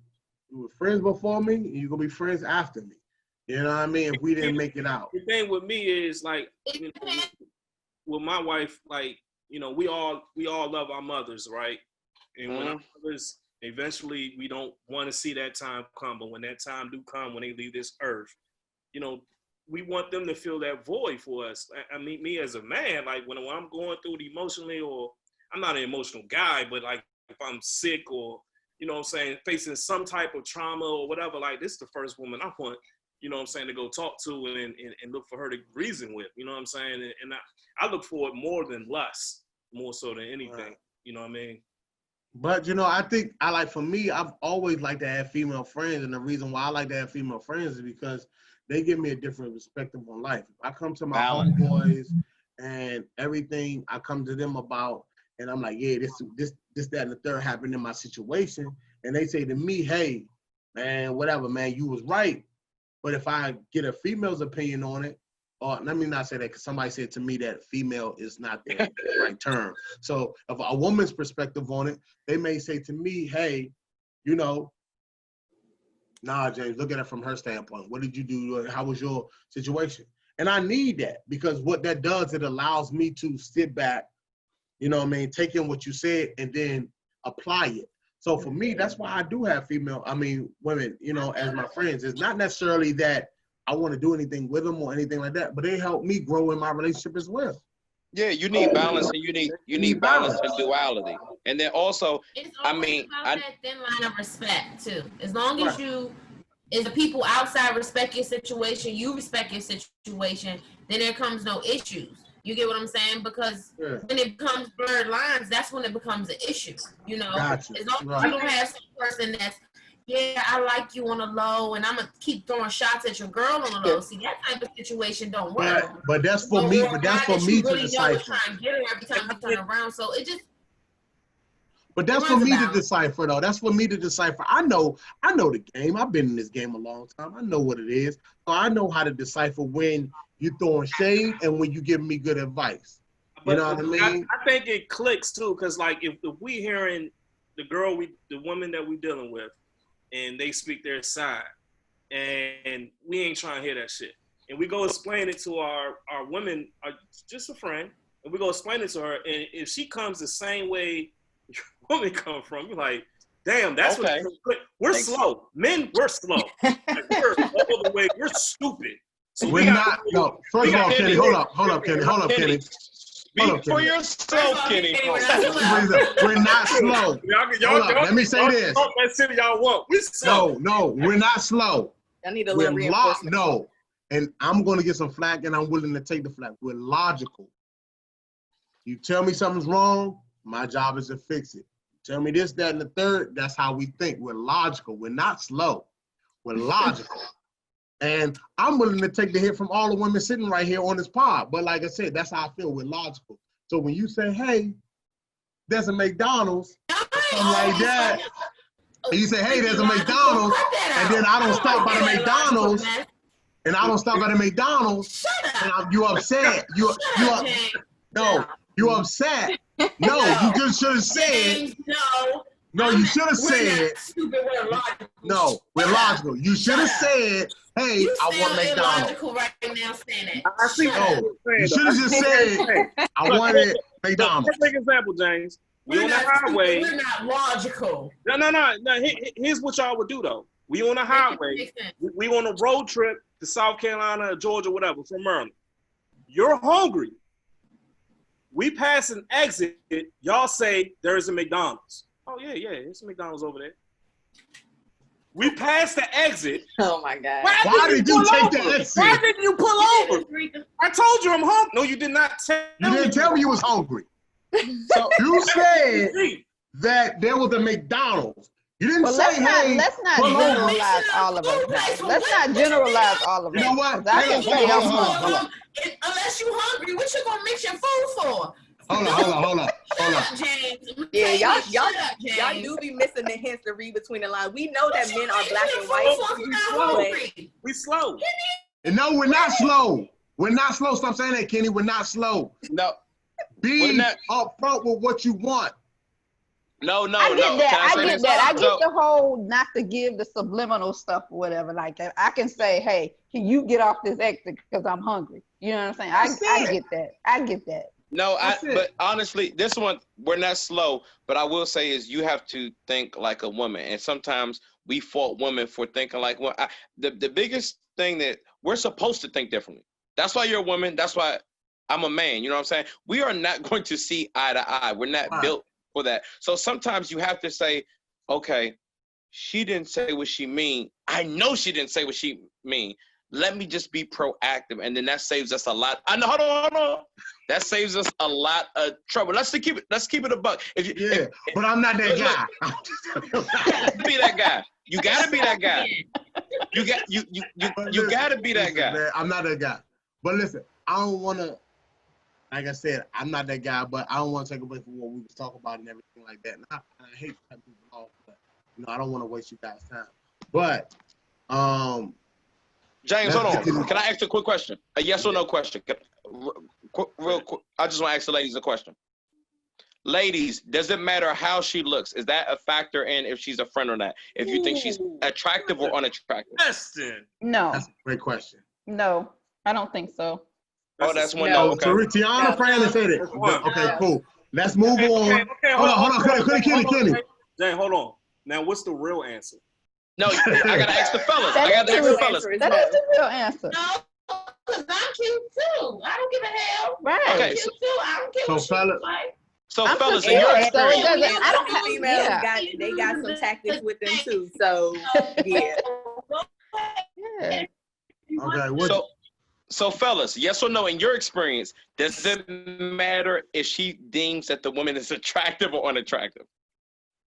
you were friends before me, you're gonna be friends after me. You know what I mean? If we didn't make it out. The thing with me is like, with my wife, like, we all love our mothers, right? And when our mothers, eventually we don't want to see that time come, but when that time do come, when they leave this earth, we want them to fill that void for us. I mean, me as a man, like when I'm going through it emotionally, or I'm not an emotional guy, but like if I'm sick or, facing some type of trauma or whatever, like this is the first woman I want, to go talk to and look for her to reason with, you know what I'm saying? And I look for it more than lust, more so than anything, right. You know what I mean? But, I think for me, I've always liked to have female friends. And the reason why I like to have female friends is because they give me a different perspective on life. If I come to my homeboys and everything I come to them about, and I'm like, yeah, this, that, and the third happened in my situation. And they say to me, hey, man, whatever, man, you was right. But if I get a female's opinion on it, or let me not say that, because somebody said to me that female is not the right term. So if a woman's perspective on it, they may say to me, hey, you know, nah, James, look at it from her standpoint. What did you do? How was your situation? And I need that, because what that does, it allows me to sit back, you know what I mean, take in what you said and then apply it. So for me, that's why I do have women, you know, as my friends. It's not necessarily that I want to do anything with them or anything like that, but they help me grow in my relationship as well. Yeah, you need balance, and you need balance and duality. And then also, it's about that thin line of respect too. As long as the people outside respect your situation, you respect your situation, then there comes no issues. You get what I'm saying? Because when it becomes blurred lines, that's when it becomes an issue. You know, Gotcha. As long as you don't have some person that's, yeah, I like you on the low, and I'm gonna keep throwing shots at your girl on the low. See, that type of situation don't work. But that's for me. But that's for me to decipher. Trying to get her every time you turn around, so it just. But that's for me to decipher, though. That's for me to decipher. I know the game. I've been in this game a long time. I know what it is. So I know how to decipher when you're throwing shade and when you give me good advice. You know what I mean? I think it clicks too, because like if we hearing the woman that we dealing with, and they speak their side, and we ain't trying to hear that shit, and we go explain it to our women, just a friend, and we go explain it to her, and if she comes the same way your woman come from, you're like, damn, that's okay. We're slow. Men, we're slow. Like, we're all the way. We're stupid. So we're not. No. First of all, Kenny, hold up, Kenny. Speak for yourself, Kenny. We're not slow. Let me say this. That city y'all want. We're slow. No, we're not slow. I need a little reinforcement. No, and I'm going to get some flack, and I'm willing to take the flack. We're logical. You tell me something's wrong, my job is to fix it. Tell me this, that, and the third, that's how we think. We're logical. We're not slow. We're logical. And I'm willing to take the hit from all the women sitting right here on this pod. But like I said, that's how I feel. We're logical. So when you say, hey, there's a McDonald's, something like that, and you say, hey, there's a McDonald's, and then I don't stop by the McDonald's, and you upset. You upset. No, you just should have said. No, you should have said. We're logical. No, we're logical. You should have said, hey, I want McDonald's. Right now saying it. I see. You should have just said, I wanted McDonald's. Let's take an example, James. We on the highway. We're not logical. No. Here's what y'all would do though. We on the highway. We on a road trip to South Carolina, Georgia, whatever, from Maryland. You're hungry. We pass an exit. Y'all say there's a McDonald's. Oh yeah, it's a McDonald's over there. We passed the exit. Oh my God. Why did you take the exit? Why didn't you pull over? I told you I'm hungry. No, you did not tell me. You didn't tell me you was hungry. So you said that there was a McDonald's. You didn't say, hey. Let's not generalize all of us. Let's not generalize all of us. You know what? I can say I'm hungry. Unless you're hungry, what you gonna mix your food for? Hold up. James. Yeah, y'all do be missing the hints to read between the lines. We know that men are black and white. We slow. And no, we're not slow. We're not slow. Stop saying that, Kenny. We're not slow. No. Be upfront with what you want. No. I get that. I get So, the whole not to give the subliminal stuff or whatever. Like I can say, hey, can you get off this exit because I'm hungry? You know what I'm saying? I get that. No, but honestly, this one, we're not slow, but I will say is you have to think like a woman. And sometimes we fault women for thinking like, well, the biggest thing that we're supposed to think differently. That's why you're a woman. That's why I'm a man. You know what I'm saying? We are not going to see eye to eye. We're not built for that. So sometimes you have to say, okay, she didn't say what she mean. I know she didn't say what she mean. Let me just be proactive, and then that saves us a lot. I know. Hold on. That saves us a lot of trouble. Let's keep it a buck. But I'm not that guy. Be that guy. You gotta be that guy. You gotta be that guy. Man, I'm not that guy. But listen, I don't wanna like I said, I'm not that guy, but I don't want to take away from what we was talking about and everything like that. And I hate to cut people off, but I don't want to waste you guys' time. But James, hold on. Can I ask a quick question? A yes or no question? Real quick. I just want to ask the ladies a question. Ladies, does it matter how she looks? Is that a factor in if she's a friend or not? If you think she's attractive or unattractive? Question. No. That's a great question. No, I don't think so. That's one no. no. Okay. So Tiana Fran said it. Okay, cool. Let's move on. Hold on. Kenny. Jane, hold on. Now, what's the real answer? No, I gotta ask the fellas. That is the real answer. No, because I'm cute too. I don't give a hell. Right. Okay, I'm cute too. I don't care So what she fellas, looks like. So I'm fellas, in confused, your so it experience, doesn't. I don't have. females Yeah. they got some tactics with them too. So yeah. Yeah. okay. so fellas, yes or no, in your experience, does it matter if she deems that the woman is attractive or unattractive?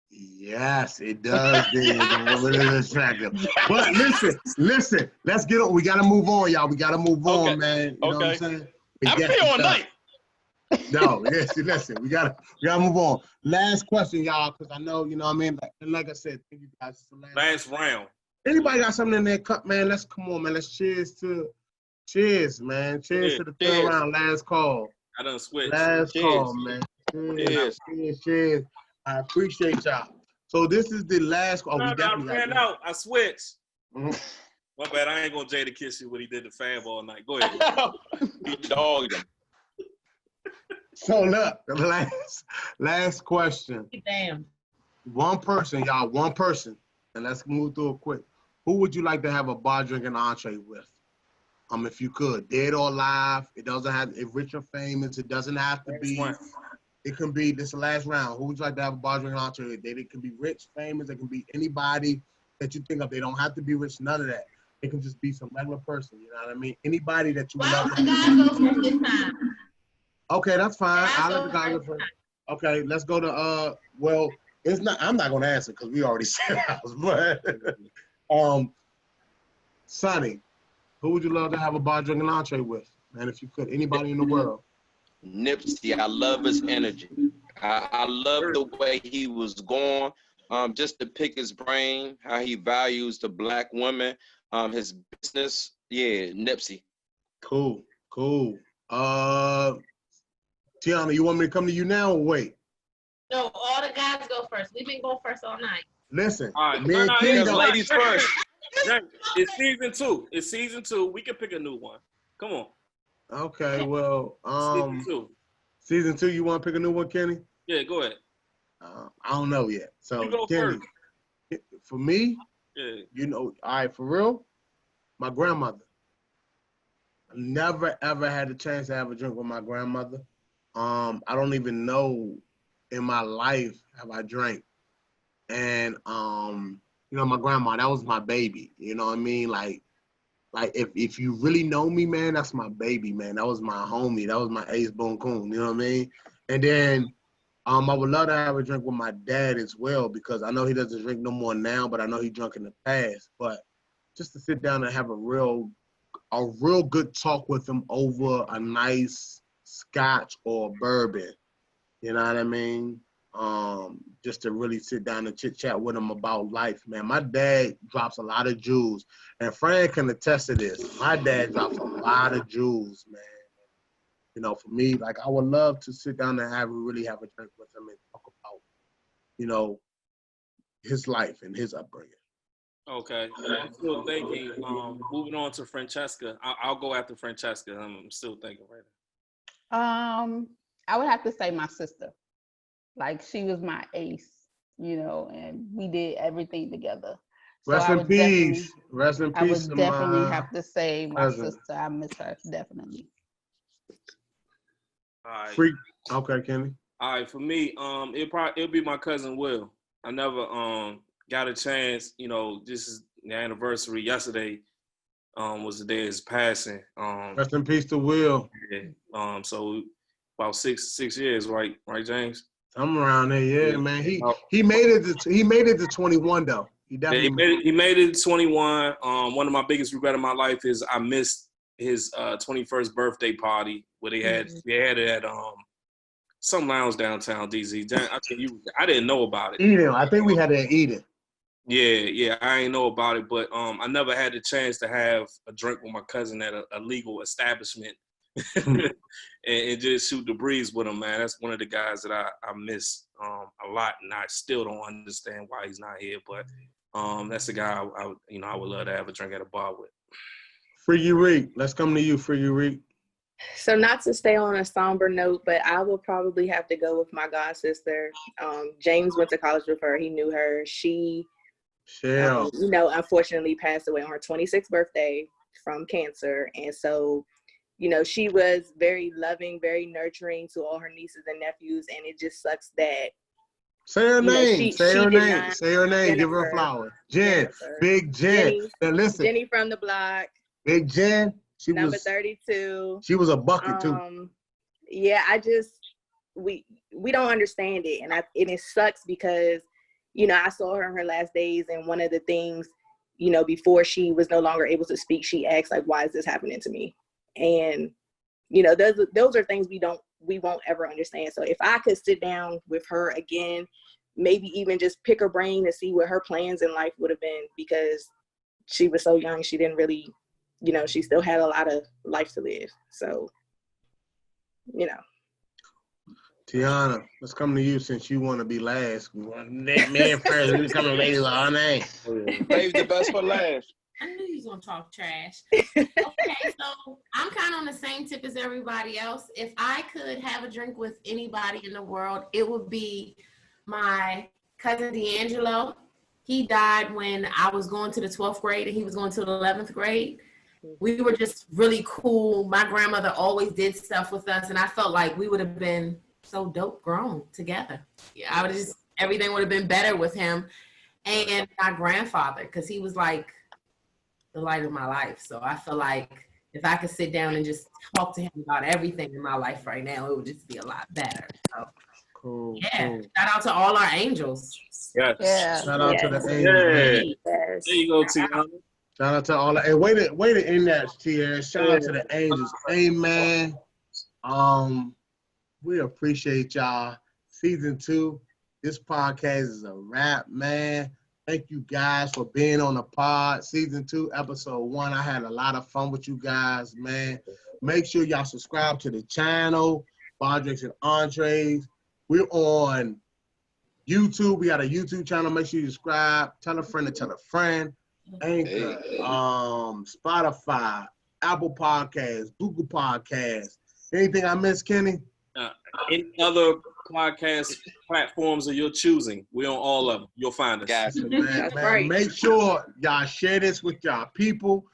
Yes, it does. The woman is attractive. But listen. Let's get on. We gotta move on, y'all. We gotta move on, man. You know what I'm saying? I'm here all night. No, listen. We gotta move on. Last question, y'all, because I know, you know what I mean. Like I said, thank you guys. Last round. Anybody got something in their cup, man? Let's come on, man. Let's cheers, man. Cheers to the third round. Last call. I done switched. Last call, man. Cheers. I appreciate y'all. So this is the last call. I ran out. I switched. Mm-hmm. My bad. I ain't gonna Jada kiss you when he did the fab all night. Go ahead. He dogged him. So look, the last question. Damn. One person, y'all. One person, and let's move through it quick. Who would you like to have a bar drinking entree with? If you could, dead or alive. It doesn't have. If rich or famous, it doesn't have to be. It can be, this is the last round. Who would you like to have a bar drinking entree with? It can be rich, famous. It can be anybody that you think of. They don't have to be rich, none of that. It can just be some regular person, you know what I mean? Anybody that you would love to time. Okay, that's fine. I'll let the guy go first. Okay, let's go to, well, it's not, I'm not going to answer because we already said ours, but, Sonny, who would you love to have a bar drinking entree with? Man, if you could, anybody in the world. Nipsey, I love his energy. I love the way he was going. Just to pick his brain, how he values the black women, his business. Yeah, Nipsey. Cool. Tiana, you want me to come to you now or wait? No, all the guys go first. We've been going first all night. Listen, all right. me and Kenny go. Ladies first. It's season 2. It's season 2. We can pick a new one. Come on. Okay, well, Season 2. Season 2, you want to pick a new one, Kenny? Yeah, go ahead. I don't know yet. So, You go Kenny, first. for me, Yeah. you know, all right, for real, my grandmother. I never, ever had the chance to have a drink with my grandmother. I don't even know in my life have I drank. And, you know, my grandma, that was my baby. You know what I mean? Like if you really know me, man, that's my baby, man. That was my homie. That was my ace boon coon. You know what I mean? And then I would love to have a drink with my dad as well because I know he doesn't drink no more now, but I know he drunk in the past. But just to sit down and have a real good talk with him over a nice scotch or bourbon. You know what I mean? Just to really sit down and chit chat with him about life, man. My dad drops a lot of jewels, and Fran can attest to this. My dad drops a lot of jewels, man. You know, for me, like I would love to sit down and really have a drink with him and talk about, you know, his life and his upbringing. Okay. I'm still thinking. Moving on to Francesca. I'll go after Francesca. I'm still thinking right now. I would have to say my sister. Like she was my ace, you know, and we did everything together. Rest in peace. Rest in peace. I would definitely have to say my cousin. sister. I miss her definitely. All right. Freak. Okay, Kenny. All right, for me, it'll be my cousin Will. I never got a chance, you know, this is the anniversary. Yesterday was the day of his passing. Rest in peace to Will. Yeah. So about six years, right, James? I'm around there, yeah, man. He made it to 21 though. He definitely he made it to 21. One of my biggest regrets in my life is I missed his 21st birthday party where they had it at some lounge downtown DZ. I didn't know about it. Eden, I think we had it at Eden. Yeah, I ain't know about it, but I never had the chance to have a drink with my cousin at a legal establishment and just shoot the breeze with him, man. That's one of the guys that I miss a lot, and I still don't understand why he's not here. But that's the guy I would love to have a drink at a bar with. Free Reek, let's come to you, Free Reek. So not to stay on a somber note, but I will probably have to go with my god sister. James went to college with her. He knew her. She, unfortunately passed away on her 26th birthday from cancer. And so, she was very loving, very nurturing to all her nieces and nephews. And it just sucks that. Say her name. Say her name. Jennifer, give her a flower. Jen. Big Jen. Now listen. Jenny from the block. Big Jen. She number was 32. She was a bucket too. Yeah, we don't understand it. And it sucks because, I saw her in her last days, and one of the things, before she was no longer able to speak, she asked, like, why is this happening to me? And, those are things we won't ever understand. So if I could sit down with her again, maybe even just pick her brain to see what her plans in life would have been, because she was so young, she didn't really, she still had a lot of life to live. So, Tiana, let's come to you since you want to be last. Man first, we come to ladies all night. Save the best for last. I knew you was gonna talk trash. Okay, so I'm kind of on the same tip as everybody else. If I could have a drink with anybody in the world, it would be my cousin D'Angelo. He died when I was going to the 12th grade and he was going to the 11th grade. We were just really cool. My grandmother always did stuff with us, and I felt like we would have been so dope grown together. Yeah, everything would have been better with him. And my grandfather, because he was like the light of my life. So I feel like if I could sit down and just talk to him about everything in my life right now, it would just be a lot better. So, cool. Shout out to all our angels. Yes. Yeah. Shout out to the angels. Yes. There you go, Tiana. Shout out to all the, hey, way to end that, Tia. Shout out to the angels. Amen. We appreciate y'all. Season 2, this podcast is a wrap, man. Thank you guys for being on the pod. Season 2, episode 1. I had a lot of fun with you guys, man. Make sure y'all subscribe to the channel, Drinks and Entrees. We're on YouTube. We got a YouTube channel. Make sure you subscribe. Tell a friend to tell a friend. Anchor, Spotify, Apple Podcasts, Google Podcasts. Anything I missed, Kenny? Any other podcast platforms of your choosing, we're on all of them. You'll find us. Gotcha. Man, make sure y'all share this with y'all people.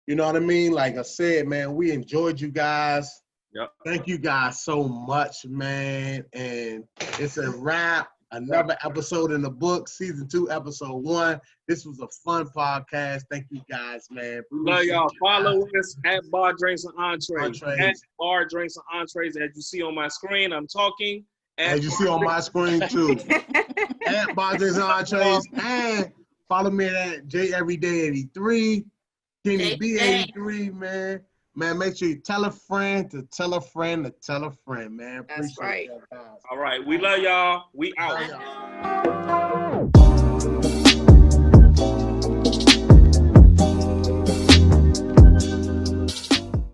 You know what I mean? Like I said, man, we enjoyed you guys. Yep. Thank you guys so much, man. And it's a wrap. Another episode in the book, season 2, episode 1. This was a fun podcast. Thank you guys, man. Love y'all. Follow us at Bar Drinks and Entrees. At Bar Drinks and Entrees. As you see on my screen, I'm talking. As you see on my screen too. At Bar Drinks and Entrees. And follow me at J Everyday 83. Kenny B 83, man. Man, make sure you tell a friend to tell a friend to tell a friend, man. That's right. That, guys. All right. We love y'all. We out. Love y'all.